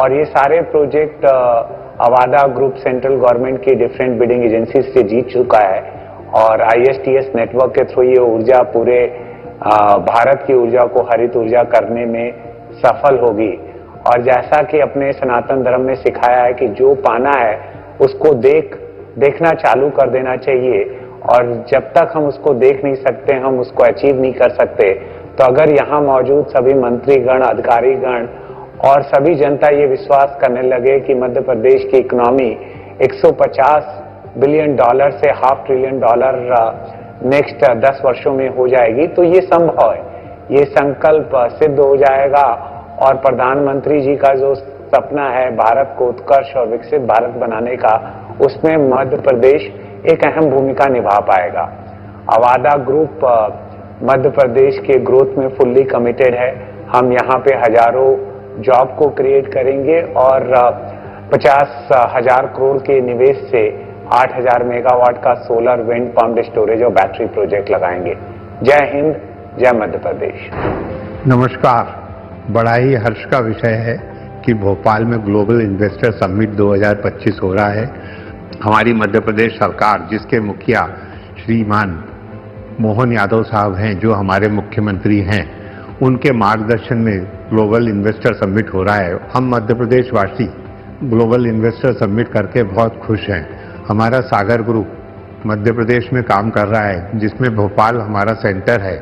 Speaker 11: और ये सारे project Avaada group central government की डिफरेंट बिडिंग एजेंसी से जीत चुका है, और ISTS नेटवर्क के थ्रू ये ऊर्जा पूरे भारत की ऊर्जा को हरित ऊर्जा करने में सफल होगी। और जैसा कि अपने सनातन धर्म में सिखाया है कि जो पाना है उसको देखना चालू कर देना चाहिए, और जब तक हम उसको देख नहीं सकते हम उसको अचीव नहीं कर सकते। तो अगर यहाँ मौजूद सभी मंत्रीगण, अधिकारीगण और सभी जनता ये विश्वास करने लगे कि मध्य प्रदेश की इकोनॉमी 150 बिलियन डॉलर से $500 बिलियन नेक्स्ट 10 वर्षों में हो जाएगी, तो ये संभव है, ये संकल्प सिद्ध हो जाएगा। और प्रधानमंत्री जी का जो सपना है भारत को उत्कर्ष और विकसित भारत बनाने का, उसमें मध्य प्रदेश एक अहम भूमिका निभा पाएगा। अवादा ग्रुप मध्य प्रदेश के ग्रोथ में फुल्ली कमिटेड है। हम यहाँ पे हजारों जॉब को क्रिएट करेंगे और 50,000 करोड़ के निवेश से 8000 मेगावाट का सोलर विंड पंप स्टोरेज और बैटरी प्रोजेक्ट लगाएंगे। जय हिंद, जय मध्य प्रदेश।
Speaker 12: नमस्कार। बड़ा ही हर्ष का विषय है कि भोपाल में ग्लोबल इन्वेस्टर समिट 2025 हो रहा है। हमारी मध्य प्रदेश सरकार, जिसके मुखिया श्रीमान मोहन यादव साहब हैं, जो हमारे मुख्यमंत्री हैं, उनके मार्गदर्शन में ग्लोबल इन्वेस्टर समिट हो रहा है। हम मध्य प्रदेश वासी ग्लोबल इन्वेस्टर समिट करके बहुत खुश हैं। हमारा सागर ग्रुप मध्य प्रदेश में काम कर रहा है, जिसमें भोपाल हमारा सेंटर है।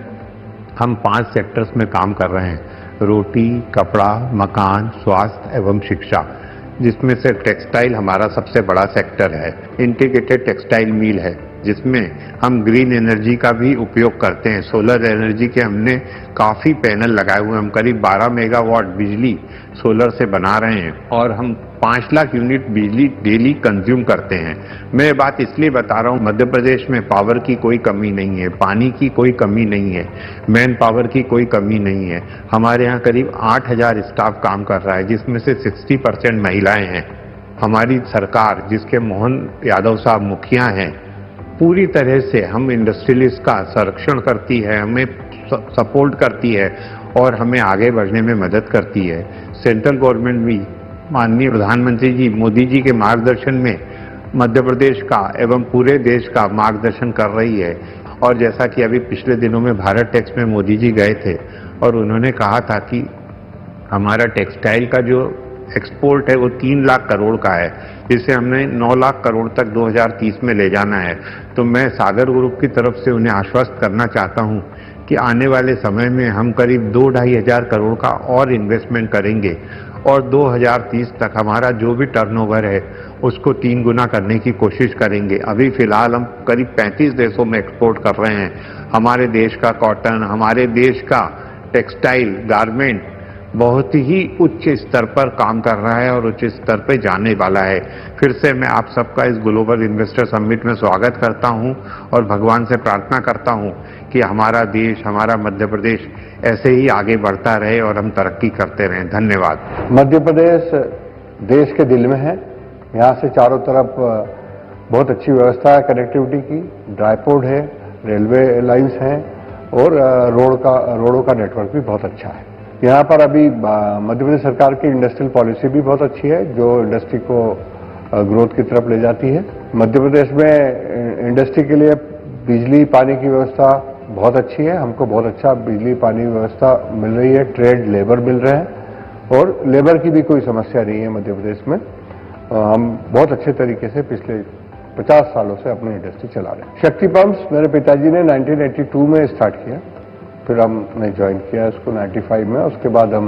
Speaker 12: हम 5 सेक्टर्स में काम कर रहे हैं: रोटी, कपड़ा, मकान, स्वास्थ्य एवं शिक्षा, जिसमें से टेक्सटाइल हमारा सबसे बड़ा सेक्टर है। इंटीग्रेटेड टेक्सटाइल मिल है, जिसमें हम ग्रीन एनर्जी का भी उपयोग करते हैं। सोलर एनर्जी के हमने काफ़ी पैनल लगाए हुए हैं। हम करीब 12 मेगावाट बिजली सोलर से बना रहे हैं और हम 5 लाख यूनिट बिजली डेली कंज्यूम करते हैं। मैं ये बात इसलिए बता रहा हूँ, मध्य प्रदेश में पावर की कोई कमी नहीं है, पानी की कोई कमी नहीं है, मैन पावर की कोई कमी नहीं है। हमारे यहाँ करीब 8000 स्टाफ काम कर रहा है, जिसमें से 60% महिलाएं हैं। हमारी सरकार, जिसके मोहन यादव साहब मुखिया हैं, पूरी तरह से हम इंडस्ट्रियलिस्ट का संरक्षण करती है, हमें सपोर्ट करती है और हमें आगे बढ़ने में मदद करती है। सेंट्रल गवर्नमेंट भी माननीय प्रधानमंत्री जी मोदी जी के मार्गदर्शन में मध्य प्रदेश का एवं पूरे देश का मार्गदर्शन कर रही है। और जैसा कि अभी पिछले दिनों में भारत टेक्स में मोदी जी गए थे और उन्होंने कहा था कि हमारा टेक्सटाइल का जो एक्सपोर्ट है वो 3 लाख करोड़ का है, जिसे हमने 9 लाख करोड़ तक 2030 में ले जाना है। तो मैं सागर ग्रुप की तरफ से उन्हें आश्वस्त करना चाहता हूं कि आने वाले समय में हम करीब 2-2.5 हजार करोड़ का और इन्वेस्टमेंट करेंगे और 2030 तक हमारा जो भी टर्नओवर है उसको 3 गुना करने की कोशिश करेंगे। अभी फिलहाल हम करीब 35 देशों में एक्सपोर्ट कर रहे हैं। हमारे देश का कॉटन, हमारे देश का टेक्सटाइल, गारमेंट बहुत ही उच्च स्तर पर काम कर रहा है और उच्च स्तर पर जाने वाला है। फिर से मैं आप सबका इस ग्लोबल इन्वेस्टर समिट में स्वागत करता हूं और भगवान से प्रार्थना करता हूं कि हमारा देश, हमारा मध्य प्रदेश ऐसे ही आगे बढ़ता रहे और हम तरक्की करते रहें। धन्यवाद।
Speaker 10: मध्य प्रदेश देश के दिल में है। यहाँ से चारों तरफ बहुत अच्छी व्यवस्था है कनेक्टिविटी की, ड्राईपोर्ट है, रेलवे लाइंस हैं और रोडों का नेटवर्क भी बहुत अच्छा है। यहाँ पर अभी मध्य प्रदेश सरकार की इंडस्ट्रियल पॉलिसी भी बहुत अच्छी है जो इंडस्ट्री को ग्रोथ की तरफ ले जाती है। मध्य प्रदेश में इंडस्ट्री के लिए बिजली पानी की व्यवस्था बहुत अच्छी है। हमको बहुत अच्छा बिजली पानी व्यवस्था मिल रही है, ट्रेड लेबर मिल रहे हैं और लेबर की भी कोई समस्या नहीं है मध्य प्रदेश में। हम बहुत अच्छे तरीके से पिछले 50 सालों से अपनी इंडस्ट्री चला रहे हैं। शक्ति पंप्स मेरे पिताजी ने 1982 में स्टार्ट किया, फिर हमने ज्वाइन किया उसको 95 में। उसके बाद हम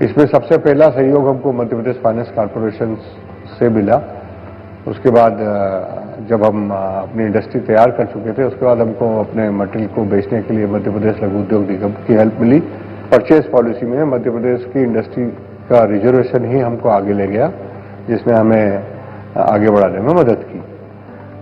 Speaker 10: इसमें सबसे पहला सहयोग हमको मध्य प्रदेश फाइनेंस कॉर्पोरेशन से मिला। उसके बाद जब हम अपनी इंडस्ट्री तैयार कर चुके थे उसके बाद हमको अपने मटेरियल को बेचने के लिए मध्य प्रदेश लघु उद्योग निगम की हेल्प मिली। परचेज पॉलिसी में मध्य प्रदेश की इंडस्ट्री का रिजर्वेशन ही हमको आगे ले गया, जिसने हमें आगे बढ़ाने में मदद की।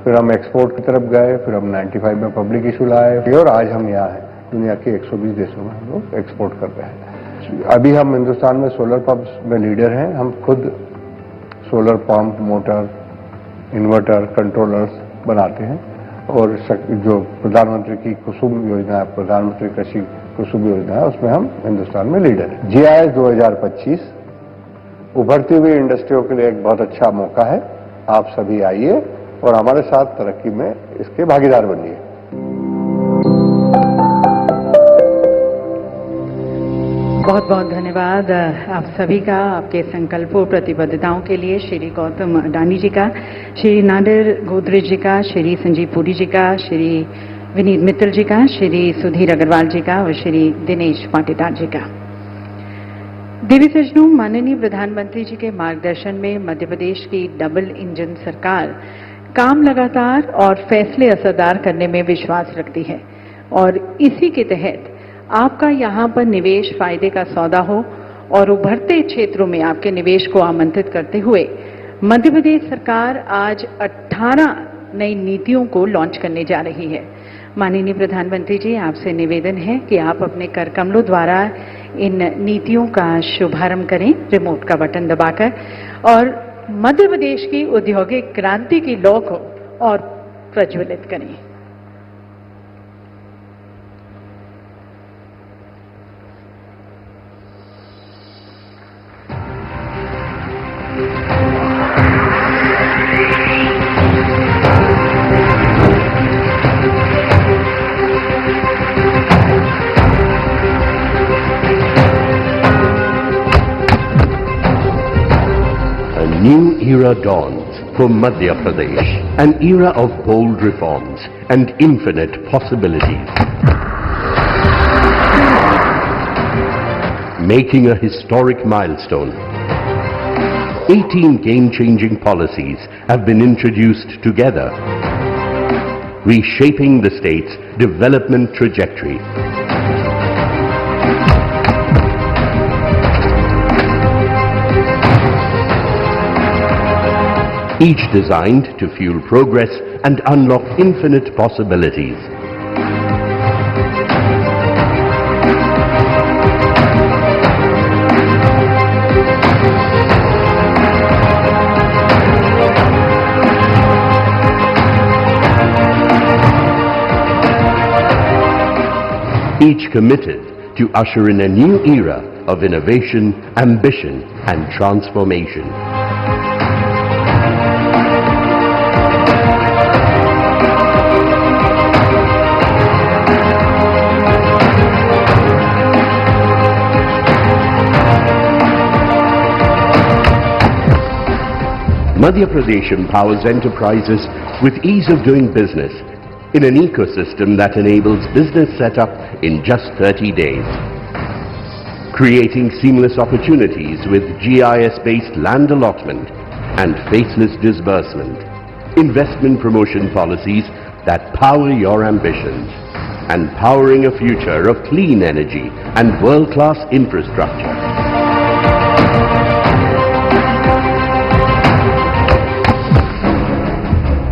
Speaker 10: फिर हम एक्सपोर्ट की तरफ गए, फिर हम 95 में पब्लिक इशू लाए और आज हम यहाँ हैं। दुनिया के 120 देशों में हम लोग एक्सपोर्ट कर रहे हैं। अभी हम हिंदुस्तान में सोलर पंप्स में लीडर हैं। हम खुद solar pump, motor, inverter, controllers बनाते हैं और जो प्रधानमंत्री की कुसुम योजना है, प्रधानमंत्री कृषि कुसुम योजना है, उसमें हम हिंदुस्तान में लीडर हैं। GIS 2025 उभरती हुई इंडस्ट्रियों के लिए एक बहुत अच्छा मौका है। आप सभी आइए और हमारे साथ तरक्की में इसके भागीदार बनिए।
Speaker 1: बहुत बहुत धन्यवाद आप सभी का, आपके संकल्पों प्रतिबद्धताओं के लिए। श्री गौतम अडानी जी का, श्री नादिर गोदरेज जी का, श्री संजीव पुरी जी का, श्री विनीत मित्तल जी का, श्री सुधीर अग्रवाल जी का और श्री दिनेश पाटीदार जी का। देवी सज्जनों, माननीय प्रधानमंत्री जी के मार्गदर्शन में मध्य प्रदेश की डबल इंजन सरकार काम लगातार और फैसले असरदार करने में विश्वास रखती है और इसी के तहत आपका यहां पर निवेश फायदे का सौदा हो और उभरते क्षेत्रों में आपके निवेश को आमंत्रित करते हुए मध्य प्रदेश सरकार आज 18 नई नीतियों को लॉन्च करने जा रही है। माननीय प्रधानमंत्री जी, आपसे निवेदन है कि आप अपने कर कमलों द्वारा इन नीतियों का शुभारंभ करें, रिमोट का बटन दबाकर, और मध्य प्रदेश की औद्योगिक क्रांति की लौ को और प्रज्वलित करें।
Speaker 7: New era dawns for Madhya Pradesh, an era of bold reforms and infinite possibilities. Making a historic milestone, 18 game-changing policies have been introduced together, reshaping the state's development trajectory. Each designed to fuel progress and unlock infinite possibilities. Each committed to usher in a new era of innovation, ambition, and transformation. Madhya Pradesh empowers enterprises with ease of doing business in an ecosystem that enables business setup in just 30 days. Creating seamless opportunities with GIS-based land allotment and faceless disbursement. Investment promotion policies that power your ambitions. And powering a future of clean energy and world-class infrastructure.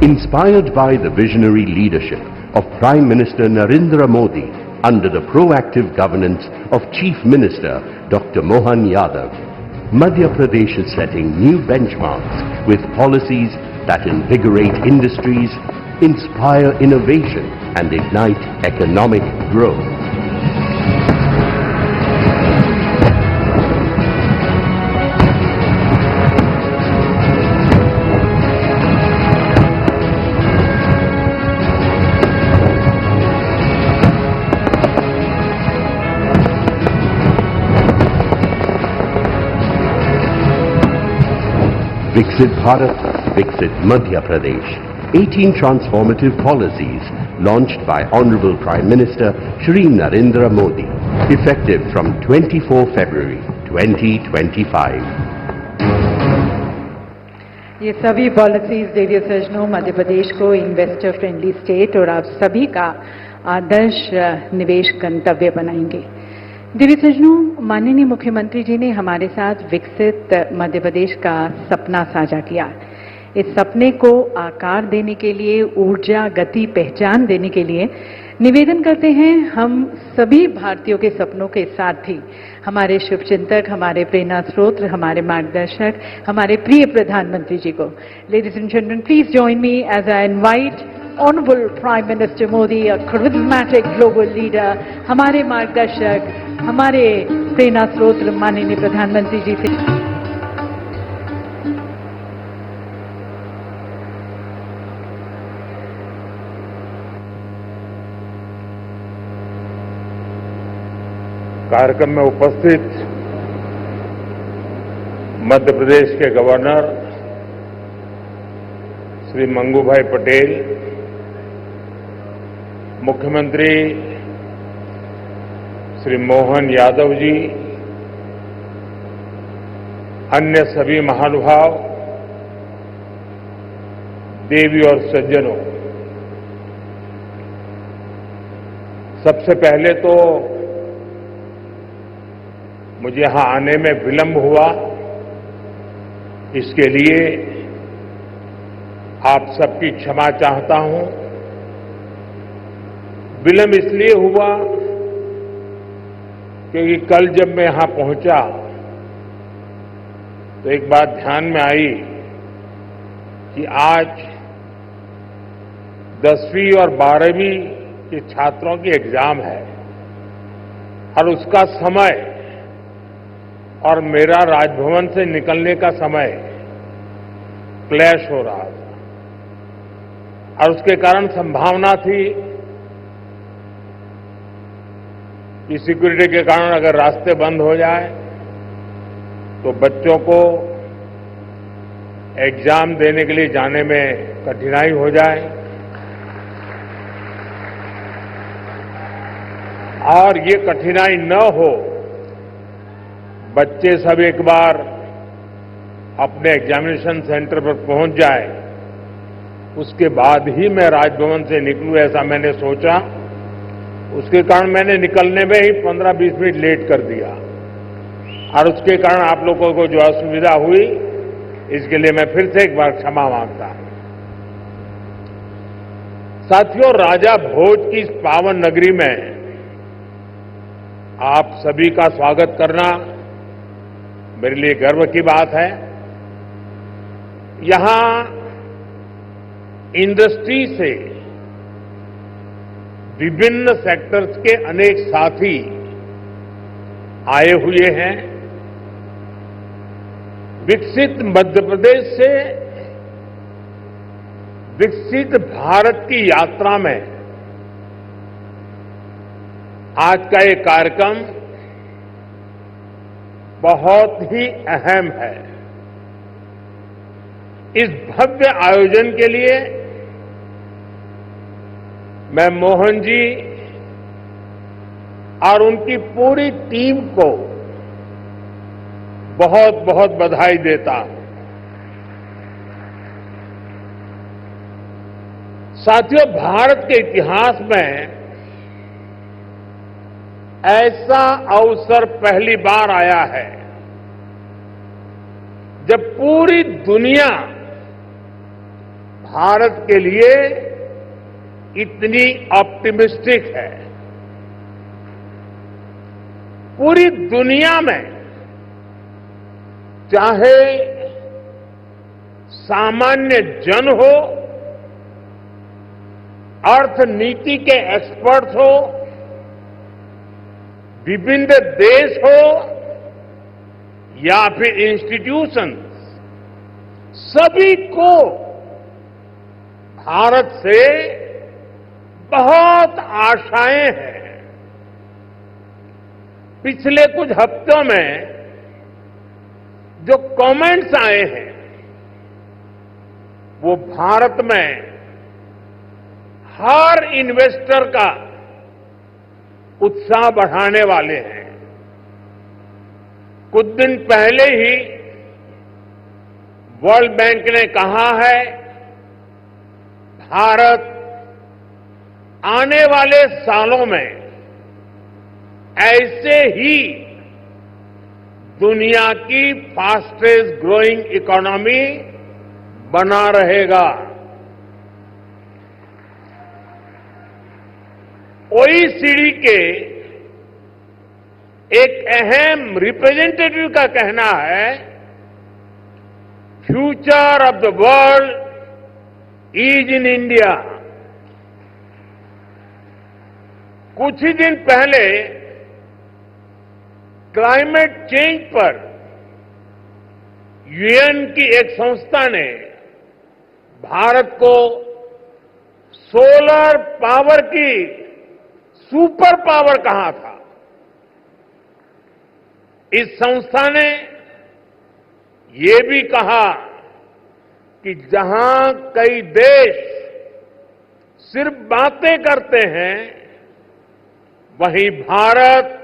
Speaker 7: Inspired by the visionary leadership of Prime Minister Narendra Modi under the proactive governance of Chief Minister Dr. Mohan Yadav, Madhya Pradesh is setting new benchmarks with policies that invigorate industries, inspire innovation and ignite economic growth. Viksit Bharat, Viksit Madhya Pradesh. 18 transformative policies launched by Honorable Prime Minister Shri Narendra Modi, effective from 24 February 2025.
Speaker 1: ये सभी policies देवी सज्जनों मध्य प्रदेश को investor friendly state और आप सभी का आदर्श निवेश गंतव्य बनाएंगे। देवी सज्जनों, माननीय मुख्यमंत्री जी ने हमारे साथ विकसित मध्य प्रदेश का सपना साझा किया। इस सपने को आकार देने के लिए, ऊर्जा, गति, पहचान देने के लिए निवेदन करते हैं हम सभी भारतीयों के सपनों के साथी, हमारे शुभचिंतक, हमारे प्रेरणा स्रोत, हमारे मार्गदर्शक, हमारे प्रिय प्रधानमंत्री जी को। Ladies and gentleman, please join me as I invite Honorable Prime Minister Modi, a charismatic global leader, हमारे मार्गदर्शक, हमारे प्रेरणा स्रोत माननीय प्रधानमंत्री जी से।
Speaker 4: कार्यक्रम में उपस्थित मध्य प्रदेश के गवर्नर श्री मंगू भाई पटेल, मुख्यमंत्री श्री मोहन यादव जी, अन्य सभी महानुभाव, देवी और सज्जनों, सबसे पहले तो मुझे यहां आने में विलंब हुआ, इसके लिए आप सबकी क्षमा चाहता हूं। विलंब इसलिए हुआ क्योंकि कल जब मैं यहां पहुंचा तो एक बात ध्यान में आई कि आज 10वीं और 12वीं के छात्रों की एग्जाम है और उसका समय और मेरा राजभवन से निकलने का समय क्लैश हो रहा था और उसके कारण संभावना थी कि सिक्योरिटी के कारण अगर रास्ते बंद हो जाए तो बच्चों को एग्जाम देने के लिए जाने में कठिनाई हो जाए और ये कठिनाई न हो, बच्चे सब एक बार अपने एग्जामिनेशन सेंटर पर पहुंच जाए, उसके बाद ही मैं राजभवन से निकलूं, ऐसा मैंने सोचा। उसके कारण मैंने निकलने में ही 15-20 मिनट लेट कर दिया और उसके कारण आप लोगों को जो असुविधा हुई, इसके लिए मैं फिर से एक बार क्षमा मांगता हूं। साथियों, राजा भोज की इस पावन नगरी में आप सभी का स्वागत करना मेरे लिए गर्व की बात है। यहां इंडस्ट्री से विभिन्न सेक्टर्स के अनेक साथी आए हुए हैं। विकसित मध्य प्रदेश से विकसित भारत की यात्रा में आज का ये कार्यक्रम बहुत ही अहम है। इस भव्य आयोजन के लिए मैं मोहन जी और उनकी पूरी टीम को बहुत बहुत बधाई देता हूं। साथियों, भारत के इतिहास में ऐसा अवसर पहली बार आया है जब पूरी दुनिया भारत के लिए इतनी ऑप्टिमिस्टिक है। पूरी दुनिया में चाहे सामान्य जन हो, अर्थनीति के एक्सपर्ट्स हो, विभिन्न देश हो या फिर इंस्टीट्यूशंस, सभी को भारत से बहुत आशाएं हैं। पिछले कुछ हफ्तों में जो कमेंट्स आए हैं वो भारत में हर इन्वेस्टर का उत्साह बढ़ाने वाले हैं। कुछ दिन पहले ही वर्ल्ड बैंक ने कहा है भारत आने वाले सालों में ऐसे ही दुनिया की फास्टेस्ट ग्रोइंग इकोनॉमी बना रहेगा। ओईसीडी के एक अहम रिप्रेजेंटेटिव का कहना है future of the world is in India. कुछ ही दिन पहले क्लाइमेट चेंज पर यूएन की एक संस्था ने भारत को सोलर पावर की सुपर पावर कहा था। इस संस्था ने ये भी कहा कि जहां कई देश सिर्फ बातें करते हैं, वहीं भारत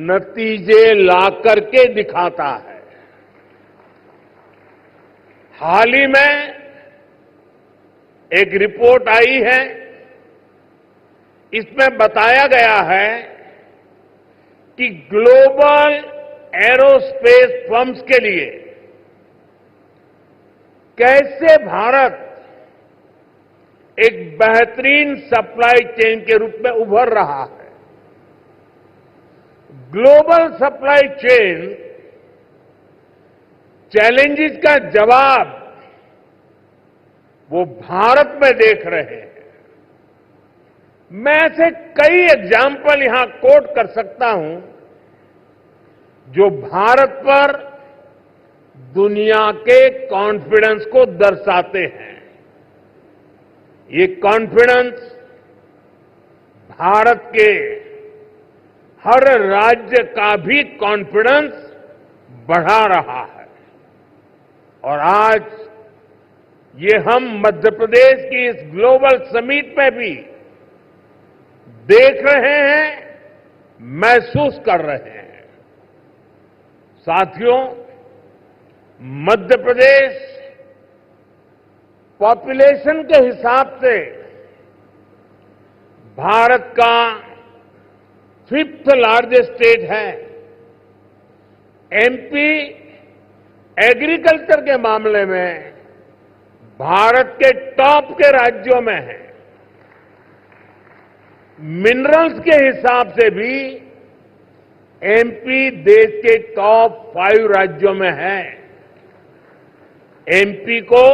Speaker 4: नतीजे ला करके दिखाता है। हाल ही में एक रिपोर्ट आई है, इसमें बताया गया है कि ग्लोबल एरोस्पेस फर्म्स के लिए कैसे भारत एक बेहतरीन सप्लाई चेन के रूप में उभर रहा है। ग्लोबल सप्लाई चेन चैलेंजेस का जवाब वो भारत में देख रहे हैं। मैं ऐसे कई एग्जाम्पल यहां कोट कर सकता हूं जो भारत पर दुनिया के कॉन्फिडेंस को दर्शाते हैं। ये कॉन्फिडेंस भारत के हर राज्य का भी कॉन्फिडेंस बढ़ा रहा है। और आज ये हम मध्य प्रदेश की इस ग्लोबल समिट में भी देख रहे हैं, महसूस कर रहे हैं। साथियों, मध्य प्रदेश पॉपुलेशन के हिसाब से भारत का 5th लार्जेस्ट स्टेट है। एमपी एग्रीकल्चर के मामले में भारत के टॉप के राज्यों में है। मिनरल्स के हिसाब से भी एमपी देश के टॉप 5 राज्यों में है। एमपी को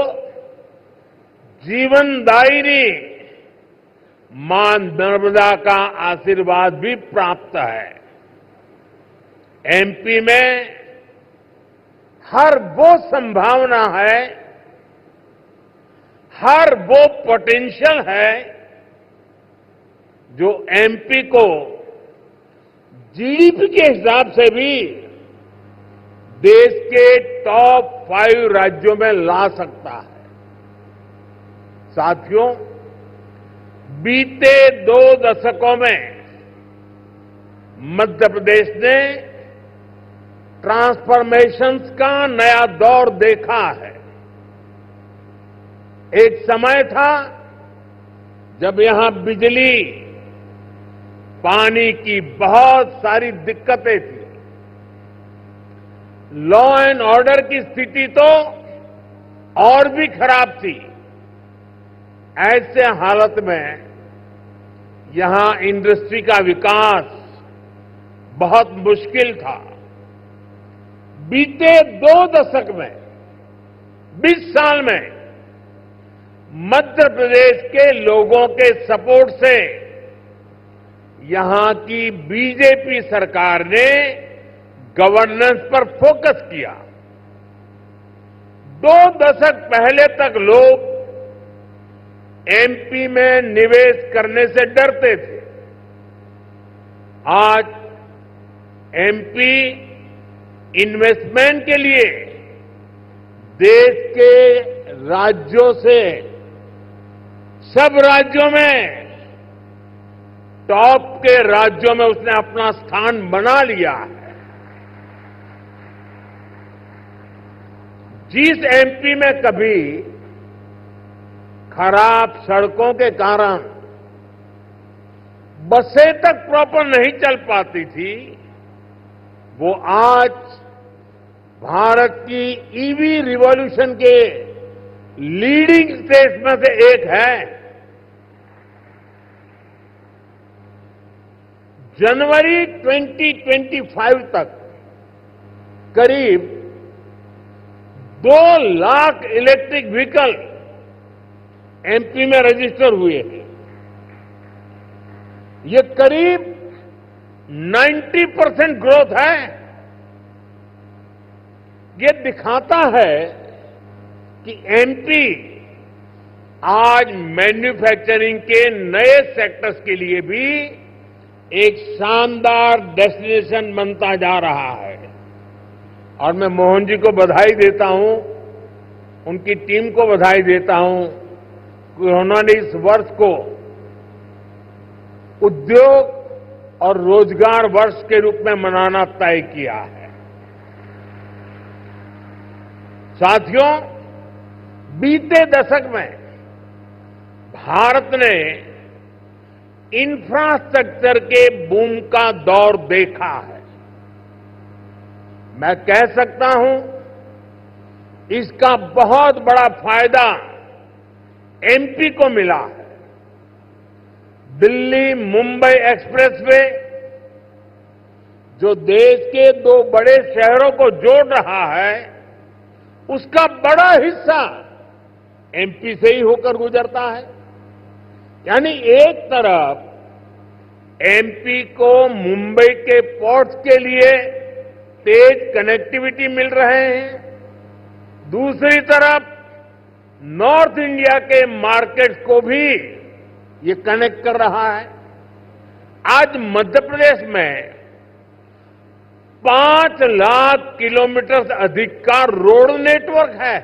Speaker 4: जीवनदायिनी मां नर्मदा का आशीर्वाद भी प्राप्त है। एमपी में हर वो संभावना है, हर वो पोटेंशियल है जो एमपी को जीडीपी के हिसाब से भी देश के टॉप 5 राज्यों में ला सकता है। साथियों, बीते 2 दशकों में मध्य प्रदेश ने ट्रांसफॉर्मेशंस का नया दौर देखा है। एक समय था जब यहां बिजली, पानी की बहुत सारी दिक्कतें थी। लॉ एंड ऑर्डर की स्थिति तो और भी खराब थी। ऐसे हालत में यहां इंडस्ट्री का विकास बहुत मुश्किल था। बीते 2 दशक में 20 साल में मध्य प्रदेश के लोगों के सपोर्ट से यहां की बीजेपी सरकार ने गवर्नेंस पर फोकस किया। 2 दशक पहले तक लोग एमपी में निवेश करने से डरते थे। आज एमपी इन्वेस्टमेंट के लिए देश के राज्यों से सब राज्यों में टॉप के राज्यों में उसने अपना स्थान बना लिया है। जिस एमपी में कभी खराब सड़कों के कारण बसें तक प्रॉपर नहीं चल पाती थी, वो आज भारत की ईवी रिवॉल्यूशन के लीडिंग स्टेट्स में से एक है। जनवरी 2025 तक करीब 2 लाख इलेक्ट्रिक व्हीकल एमपी में रजिस्टर हुए हैं। ये करीब 90% ग्रोथ है। ये दिखाता है कि एमपी आज मैन्युफैक्चरिंग के नए सेक्टर्स के लिए भी एक शानदार डेस्टिनेशन बनता जा रहा है। और मैं मोहन जी को बधाई देता हूं, उनकी टीम को बधाई देता हूं कि उन्होंने इस वर्ष को उद्योग और रोजगार वर्ष के रूप में मनाना तय किया है। साथियों, बीते दशक में भारत ने इंफ्रास्ट्रक्चर के बूम का दौर देखा है। मैं कह सकता हूं इसका बहुत बड़ा फायदा एमपी को मिला है। दिल्ली मुंबई एक्सप्रेसवे जो देश के 2 बड़े शहरों को जोड़ रहा है, उसका बड़ा हिस्सा एमपी से ही होकर गुजरता है। यानी एक तरफ एमपी को मुंबई के पोर्ट्स के लिए तेज कनेक्टिविटी मिल रहे हैं, दूसरी तरफ नॉर्थ इंडिया के मार्केट्स को भी ये कनेक्ट कर रहा है। आज मध्य प्रदेश में 5 लाख किलोमीटर से अधिक का रोड नेटवर्क है।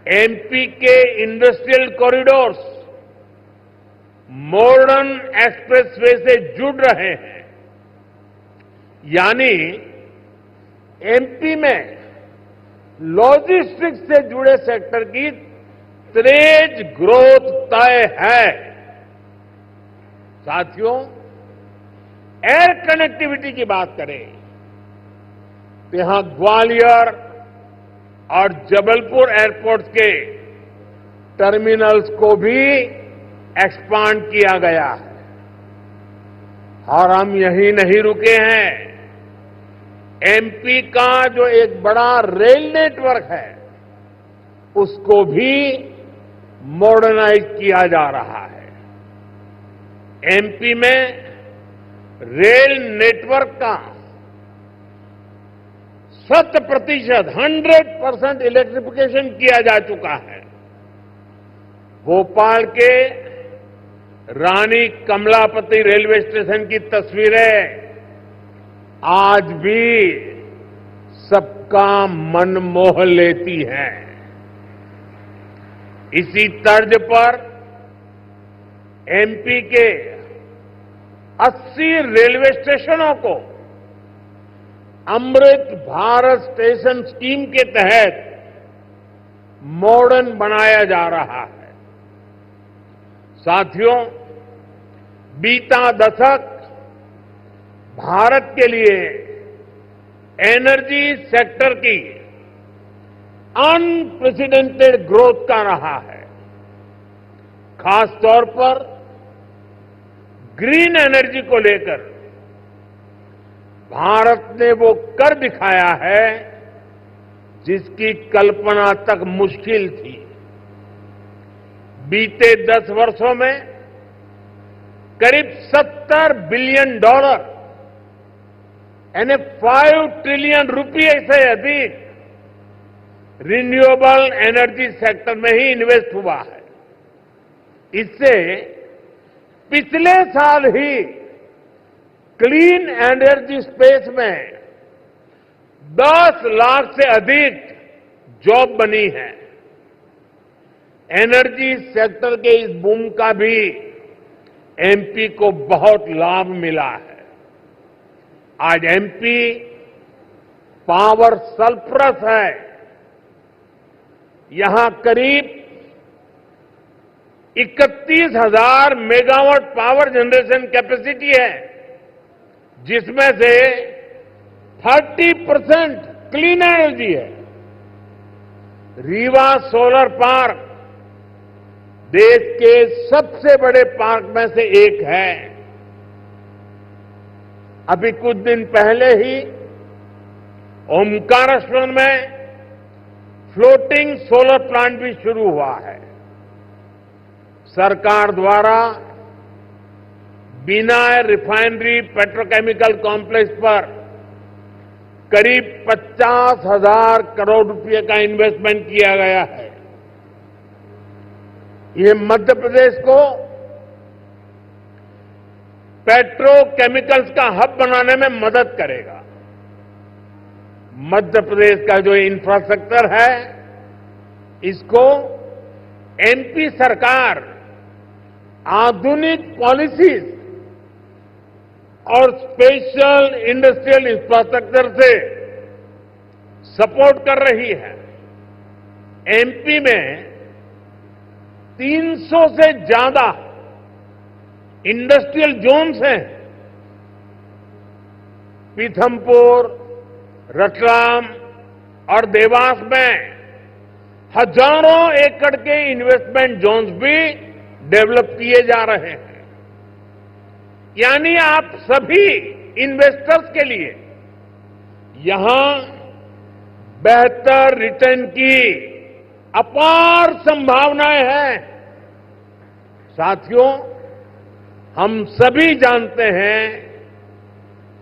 Speaker 4: एमपी के इंडस्ट्रियल कॉरिडोर्स मॉडर्न एक्सप्रेसवे से जुड़ रहे हैं। यानी एमपी में लॉजिस्टिक्स से जुड़े सेक्टर की तेज ग्रोथ तय है। साथियों, एयर कनेक्टिविटी की बात करें तो यहां ग्वालियर और जबलपुर एयरपोर्ट के टर्मिनल्स को भी एक्सपांड किया गया है। और हम यहीं नहीं रुके हैं। एमपी का जो एक बड़ा रेल नेटवर्क है, उसको भी मॉडर्नाइज किया जा रहा है। एमपी में रेल नेटवर्क का 100% इलेक्ट्रिफिकेशन किया जा चुका है। भोपाल के रानी कमलापति रेलवे स्टेशन की तस्वीरें आज भी सबका मन मोह लेती हैं। इसी तर्ज पर एमपी के 80 रेलवे स्टेशनों को अमृत भारत स्टेशन स्कीम के तहत मॉडर्न बनाया जा रहा है। साथियों, बीता दशक भारत के लिए एनर्जी सेक्टर की अनप्रेसिडेंटेड ग्रोथ का रहा है। खास तौर पर ग्रीन एनर्जी को लेकर भारत ने वो कर दिखाया है जिसकी कल्पना तक मुश्किल थी। बीते 10 वर्षों में करीब $70 बिलियन यानी 5 ट्रिलियन रुपये से अधिक रिन्यूएबल एनर्जी सेक्टर में ही इन्वेस्ट हुआ है। इससे पिछले साल ही क्लीन एनर्जी स्पेस में 10 लाख से अधिक जॉब बनी है। एनर्जी सेक्टर के इस बूम का भी एमपी को बहुत लाभ मिला है। आज एमपी पावर सरप्लस है। यहां करीब 31,000 मेगावाट पावर जनरेशन कैपेसिटी है, जिसमें से 30% क्लीन एनर्जी है। रीवा सोलर पार्क देश के सबसे बड़े पार्क में से एक है। अभी कुछ दिन पहले ही ओमकारेश्वर में फ्लोटिंग सोलर प्लांट भी शुरू हुआ है। सरकार द्वारा बिना रिफाइनरी पेट्रोकेमिकल कॉम्प्लेक्स पर करीब 50,000 करोड़ रुपए का इन्वेस्टमेंट किया गया है। ये मध्य प्रदेश को पेट्रोकेमिकल्स का हब बनाने में मदद करेगा। मध्य प्रदेश का जो इंफ्रास्ट्रक्चर है, इसको एमपी सरकार आधुनिक पॉलिसीज और स्पेशल इंडस्ट्रियल इंफ्रास्ट्रक्चर से सपोर्ट कर रही है। एमपी में 300 से ज्यादा इंडस्ट्रियल जोन्स हैं। पीथमपुर, रतलाम और देवास में हजारों एकड़ के इन्वेस्टमेंट जोन्स भी डेवलप किए जा रहे हैं। यानी आप सभी इन्वेस्टर्स के लिए यहां बेहतर रिटर्न की अपार संभावनाएं हैं। साथियों, हम सभी जानते हैं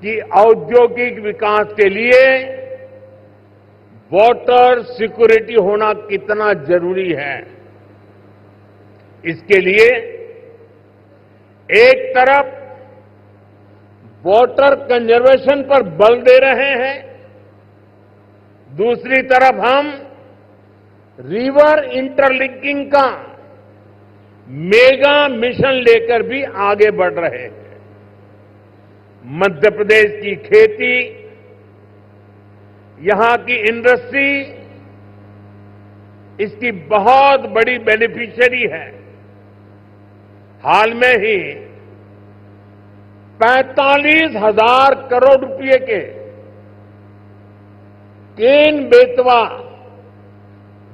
Speaker 4: कि औद्योगिक विकास के लिए वाटर सिक्योरिटी होना कितना जरूरी है। इसके लिए एक तरफ वाटर कंजर्वेशन पर बल दे रहे हैं, दूसरी तरफ हम रिवर इंटरलिंकिंग का मेगा मिशन लेकर भी आगे बढ़ रहे हैं। मध्य प्रदेश की खेती, यहां की इंडस्ट्री इसकी बहुत बड़ी बेनिफिशियरी है। हाल में ही 45,000 करोड़ रुपए के Ken Betwa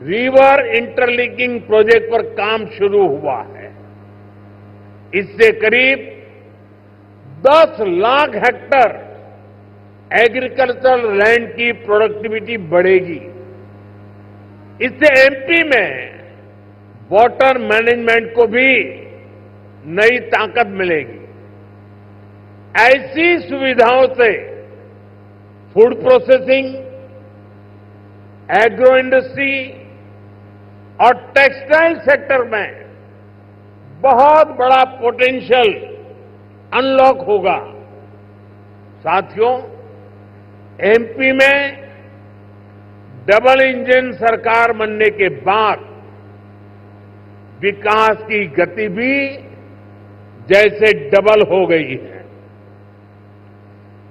Speaker 4: river interlinking project पर काम शुरू हुआ है। इससे करीब 10 लाख हेक्टेयर एग्रीकल्चरल लैंड की प्रोडक्टिविटी बढ़ेगी। इससे एमपी में वाटर मैनेजमेंट को भी नई ताकत मिलेगी। ऐसी सुविधाओं से फूड प्रोसेसिंग, एग्रो इंडस्ट्री और टेक्सटाइल सेक्टर में बहुत बड़ा पोटेंशियल अनलॉक होगा। साथियों, एमपी में डबल इंजन सरकार बनने के बाद विकास की गति भी जैसे डबल हो गई है।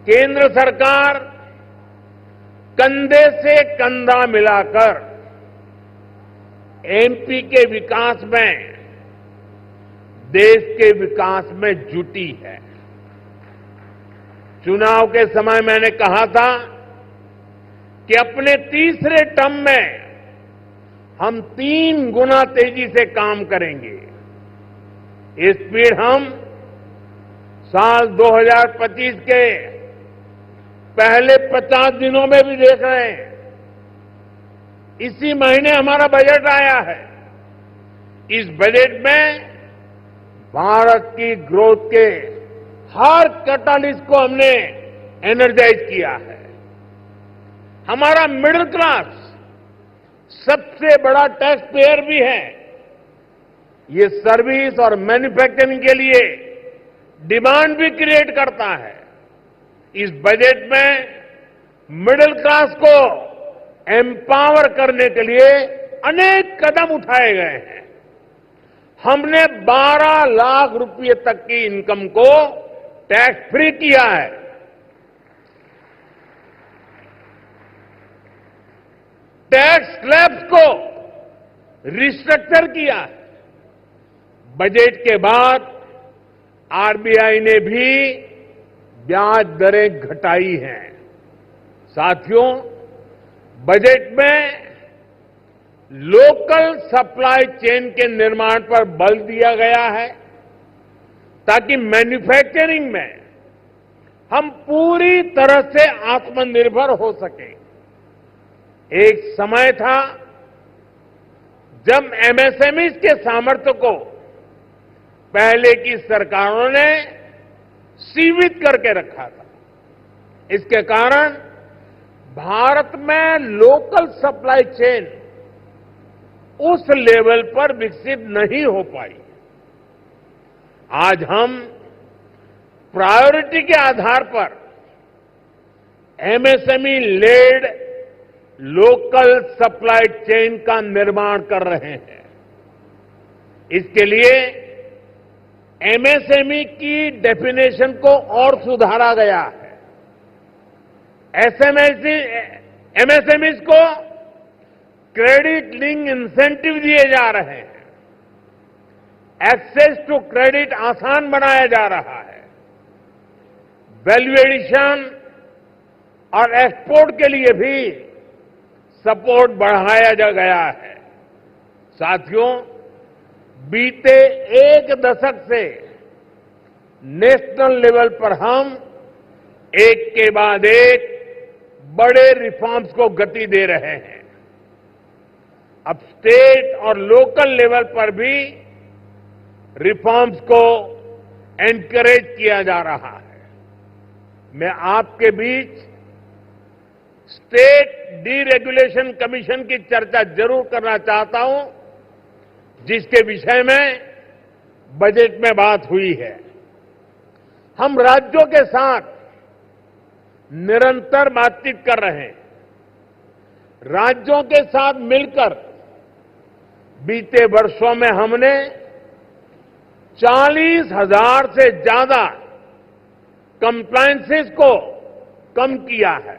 Speaker 4: केंद्र सरकार कंधे से कंधा मिलाकर एमपी के विकास में देश के विकास में जुटी है। चुनाव के समय मैंने कहा था कि अपने तीसरे टर्म में हम 3 गुना तेजी से काम करेंगे। ये स्पीड हम साल 2025 के पहले 50 दिनों में भी देख रहे हैं। इसी महीने हमारा बजट आया है। इस बजट में भारत की ग्रोथ के हर कैटालिस्ट को हमने एनर्जाइज किया है। हमारा मिडिल क्लास सबसे बड़ा टैक्स पेयर भी है। ये सर्विस और मैन्युफैक्चरिंग के लिए डिमांड भी क्रिएट करता है। इस बजट में मिडिल क्लास को एम्पावर करने के लिए अनेक कदम उठाए गए हैं। हमने 12 लाख रुपए तक की इनकम को टैक्स फ्री किया है। टैक्स स्लैब्स को रिस्ट्रक्चर किया है। बजट के बाद आरबीआई ने भी ब्याज दरें घटाई हैं। साथियों, बजट में लोकल सप्लाई चेन के निर्माण पर बल दिया गया है ताकि मैन्युफैक्चरिंग में हम पूरी तरह से आत्मनिर्भर हो सकें। एक समय था जब एमएसएमई के सामर्थ्य को पहले की सरकारों ने सीमित करके रखा था। इसके कारण भारत में लोकल सप्लाई चेन उस लेवल पर विकसित नहीं हो पाई। आज हम प्रायोरिटी के आधार पर MSME led local supply chain का निर्माण कर रहे हैं। इसके लिए एमएसएमई की डेफिनेशन को और सुधारा गया है। एमएसएमई को क्रेडिट लिंक इंसेंटिव दिए जा रहे हैं। एक्सेस टू क्रेडिट आसान बनाया जा रहा है। वैल्यू एडिशन और एक्सपोर्ट के लिए भी सपोर्ट बढ़ाया जा गया है। साथियों, बीते एक दशक से नेशनल लेवल पर हम एक के बाद एक बड़े रिफॉर्म्स को गति दे रहे हैं। अब स्टेट और लोकल लेवल पर भी रिफॉर्म्स को एनकरेज किया जा रहा है। मैं आपके बीच स्टेट डीरेगुलेशन कमीशन की चर्चा जरूर करना चाहता हूं, जिसके विषय में बजट में बात हुई है। हम राज्यों के साथ निरंतर बातचीत कर रहे हैं। राज्यों के साथ मिलकर बीते वर्षों में हमने 40,000 से ज्यादा कंप्लायंसेस को कम किया है।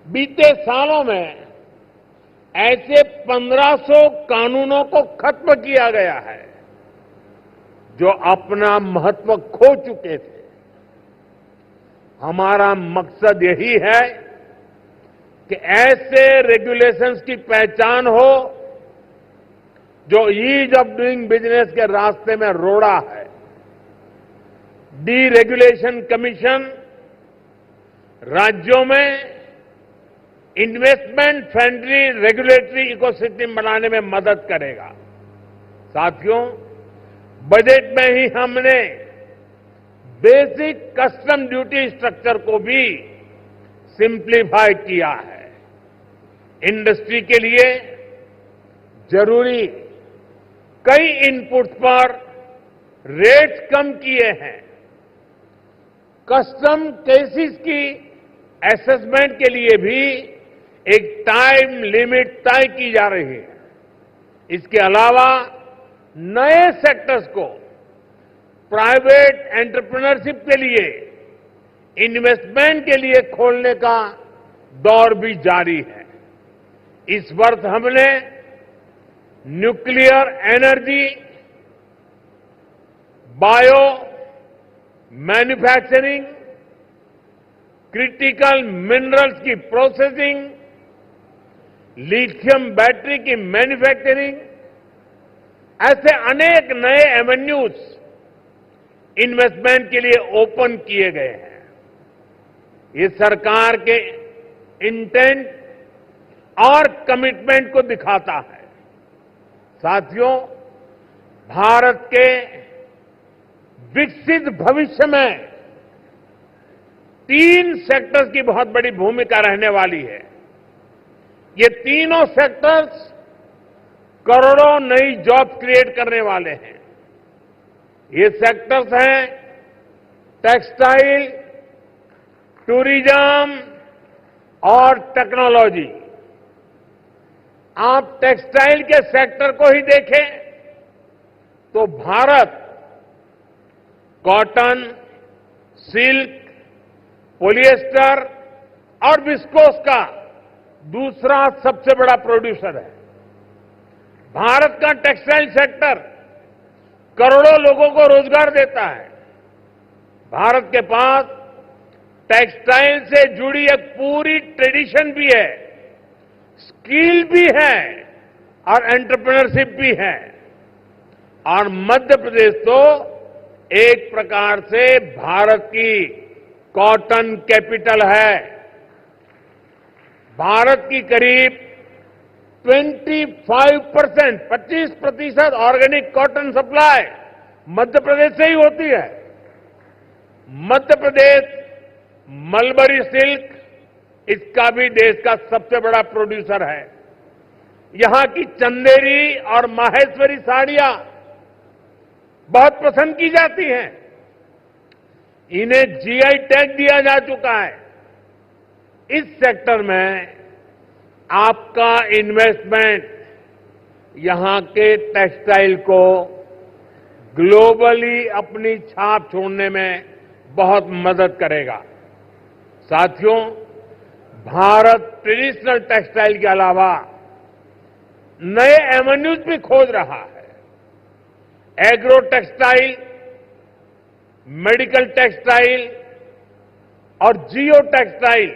Speaker 4: बीते सालों में ऐसे 1500 कानूनों को खत्म किया गया है जो अपना महत्व खो चुके थे। हमारा मकसद यही है कि ऐसे रेगुलेशंस की पहचान हो जो ईज ऑफ डूइंग बिजनेस के रास्ते में रोड़ा है। डीरेगुलेशन कमीशन राज्यों में इन्वेस्टमेंट फ्रेंडली रेगुलेटरी इकोसिस्टम बनाने में मदद करेगा। साथियों, बजट में ही हमने बेसिक कस्टम ड्यूटी स्ट्रक्चर को भी सिंप्लीफाई किया है। इंडस्ट्री के लिए जरूरी कई इनपुट्स पर रेट्स कम किए हैं। कस्टम केसेस की असेसमेंट के लिए भी एक टाइम लिमिट तय की जा रही है। इसके अलावा नए सेक्टर्स को प्राइवेट एंटरप्रेन्योरशिप के लिए इन्वेस्टमेंट के लिए खोलने का दौर भी जारी है। इस वर्ष हमने nuclear energy, bio manufacturing, critical minerals की प्रोसेसिंग, लिथियम बैटरी की मैन्युफैक्चरिंग, ऐसे अनेक नए एवेन्यूज इन्वेस्टमेंट के लिए ओपन किए गए हैं। ये सरकार के इंटेंट और कमिटमेंट को दिखाता है। साथियों, भारत के विकसित भविष्य में 3 सेक्टर्स की बहुत बड़ी भूमिका रहने वाली है। ये तीनों सेक्टर्स करोड़ों नई जॉब क्रिएट करने वाले हैं। ये सेक्टर्स हैं टेक्सटाइल, टूरिज्म और टेक्नोलॉजी। आप टेक्सटाइल के सेक्टर को ही देखें तो भारत कॉटन, सिल्क, पॉलिएस्टर और विस्कोस का दूसरा सबसे बड़ा प्रोड्यूसर है। भारत का टेक्सटाइल सेक्टर करोड़ों लोगों को रोजगार देता है। भारत के पास टेक्सटाइल से जुड़ी एक पूरी ट्रेडिशन भी है, स्किल भी है और एंटरप्रेन्योरशिप भी है। और मध्य प्रदेश तो एक प्रकार से भारत की कॉटन कैपिटल है। भारत की करीब 25% organic cotton supply Madhya Pradesh से ही होती है। मध्य प्रदेश मलबरी सिल्क, इसका भी देश का सबसे बड़ा प्रोड्यूसर है। यहां की चंदेरी और माहेश्वरी साड़ियां बहुत पसंद की जाती हैं। इन्हें जीआई टैग दिया जा चुका है। इस सेक्टर में आपका इन्वेस्टमेंट यहां के टेक्सटाइल को ग्लोबली अपनी छाप छोड़ने में बहुत मदद करेगा। साथियों, भारत ट्रेडिशनल टेक्सटाइल के अलावा नए एवेन्यूज भी खोज रहा है। एग्रो टेक्सटाइल, मेडिकल टेक्सटाइल और जियो टेक्सटाइल,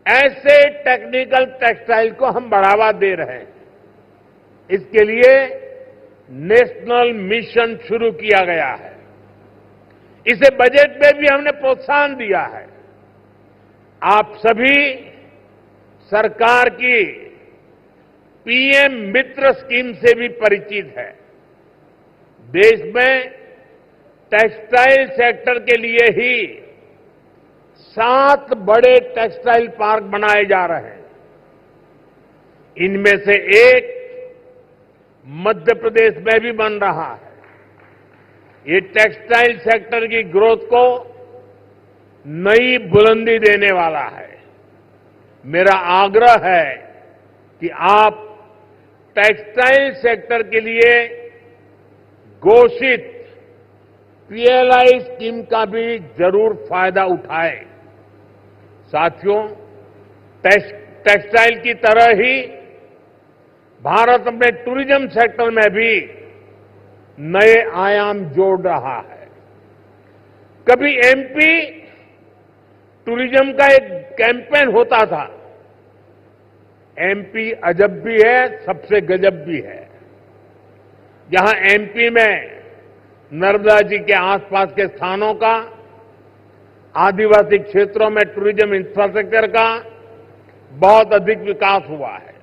Speaker 4: ऐसे टेक्निकल टेक्सटाइल को हम बढ़ावा दे रहे हैं। इसके लिए नेशनल मिशन शुरू किया गया है। इसे बजट में भी हमने प्रोत्साहन दिया है। आप सभी सरकार की पीएम मित्र स्कीम से भी परिचित है। देश में टेक्सटाइल सेक्टर के लिए ही 7 बड़े टेक्सटाइल पार्क बनाए जा रहे हैं। इनमें से एक मध्य प्रदेश में भी बन रहा है। ये टेक्सटाइल सेक्टर की ग्रोथ को नई बुलंदी देने वाला है। मेरा आग्रह है कि आप टेक्सटाइल सेक्टर के लिए घोषित पीएलआई स्कीम का भी जरूर फायदा उठाएं। साथियों, टेक्सटाइल की तरह ही भारत अपने टूरिज्म सेक्टर में भी नए आयाम जोड़ रहा है। कभी एमपी टूरिज्म का एक कैंपेन होता था, एमपी अजब भी है, सबसे गजब भी है। यहां एमपी में नर्मदा जी के आसपास के स्थानों का, आदिवासी क्षेत्रों में टूरिज्म इंफ्रास्ट्रक्चर का बहुत अधिक विकास हुआ है।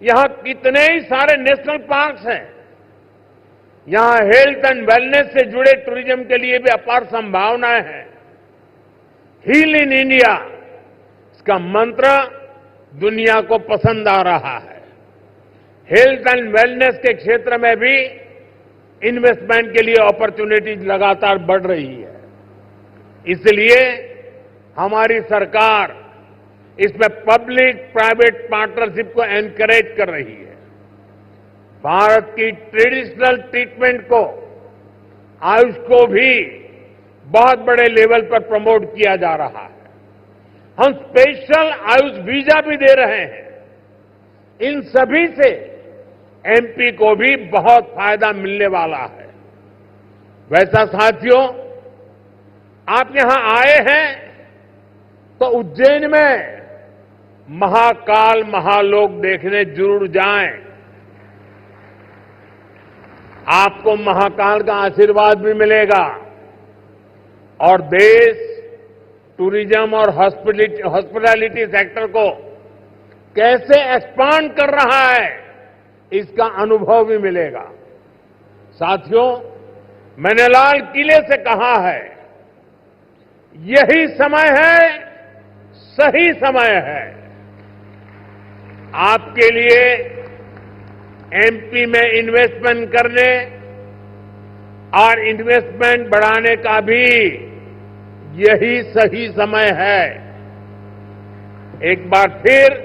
Speaker 4: यहां कितने ही सारे नेशनल पार्क्स हैं। यहां हेल्थ एंड वेलनेस से जुड़े टूरिज्म के लिए भी अपार संभावनाएं हैं। हील इन इंडिया, इसका मंत्र दुनिया को पसंद आ रहा है। हेल्थ एंड वेलनेस के क्षेत्र में भी इन्वेस्टमेंट के लिए अपॉर्चुनिटीज लगातार बढ़ रही है। इसलिए हमारी सरकार इसमें पब्लिक प्राइवेट पार्टनरशिप को एनकरेज कर रही है। भारत की ट्रेडिशनल ट्रीटमेंट को, आयुष को भी बहुत बड़े लेवल पर प्रमोट किया जा रहा है। हम स्पेशल आयुष वीजा भी दे रहे हैं। इन सभी से एमपी को भी बहुत फायदा मिलने वाला है। वैसा साथियों, आप यहां आए हैं तो उज्जैन में महाकाल महालोक देखने जरूर जाएं। आपको महाकाल का आशीर्वाद भी मिलेगा और देश टूरिज्म और हॉस्पिटैलिटी सेक्टर को कैसे एक्सपांड कर रहा है इसका अनुभव भी मिलेगा। साथियों, मैंने लाल किले से कहा है, यही समय है, सही समय है आपके लिए एमपी में इन्वेस्टमेंट करने और इन्वेस्टमेंट बढ़ाने का भी यही सही समय है। एक बार फिर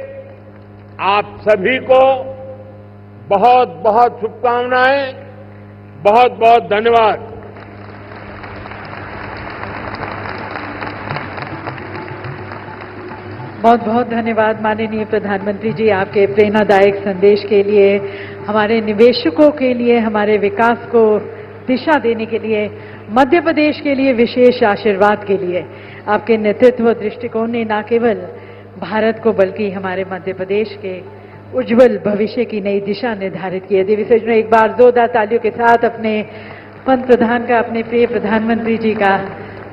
Speaker 4: आप सभी को बहुत बहुत शुभकामनाएं, बहुत बहुत धन्यवाद।
Speaker 1: बहुत बहुत धन्यवाद माननीय प्रधानमंत्री जी, आपके प्रेरणादायक संदेश के लिए, हमारे निवेशकों के लिए, हमारे विकास को दिशा देने के लिए, मध्य प्रदेश के लिए विशेष आशीर्वाद के लिए। आपके नेतृत्व दृष्टिकोण ने न केवल भारत को बल्कि हमारे मध्य प्रदेश के उज्जवल भविष्य की नई दिशा निर्धारित की है। देवी सज्जनों, एक बार जोरदार तालियों के साथ अपने पंत प्रधान का, अपने प्रिय प्रधानमंत्री जी का,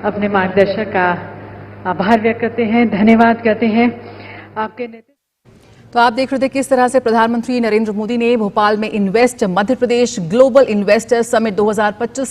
Speaker 1: अपने मार्गदर्शक का आभार व्यक्त करते हैं, धन्यवाद करते हैं। आपके नेतृत्व।
Speaker 13: तो आप देख रहे थे किस तरह से प्रधानमंत्री नरेंद्र मोदी ने भोपाल में invest Madhya Pradesh global investor summit 2025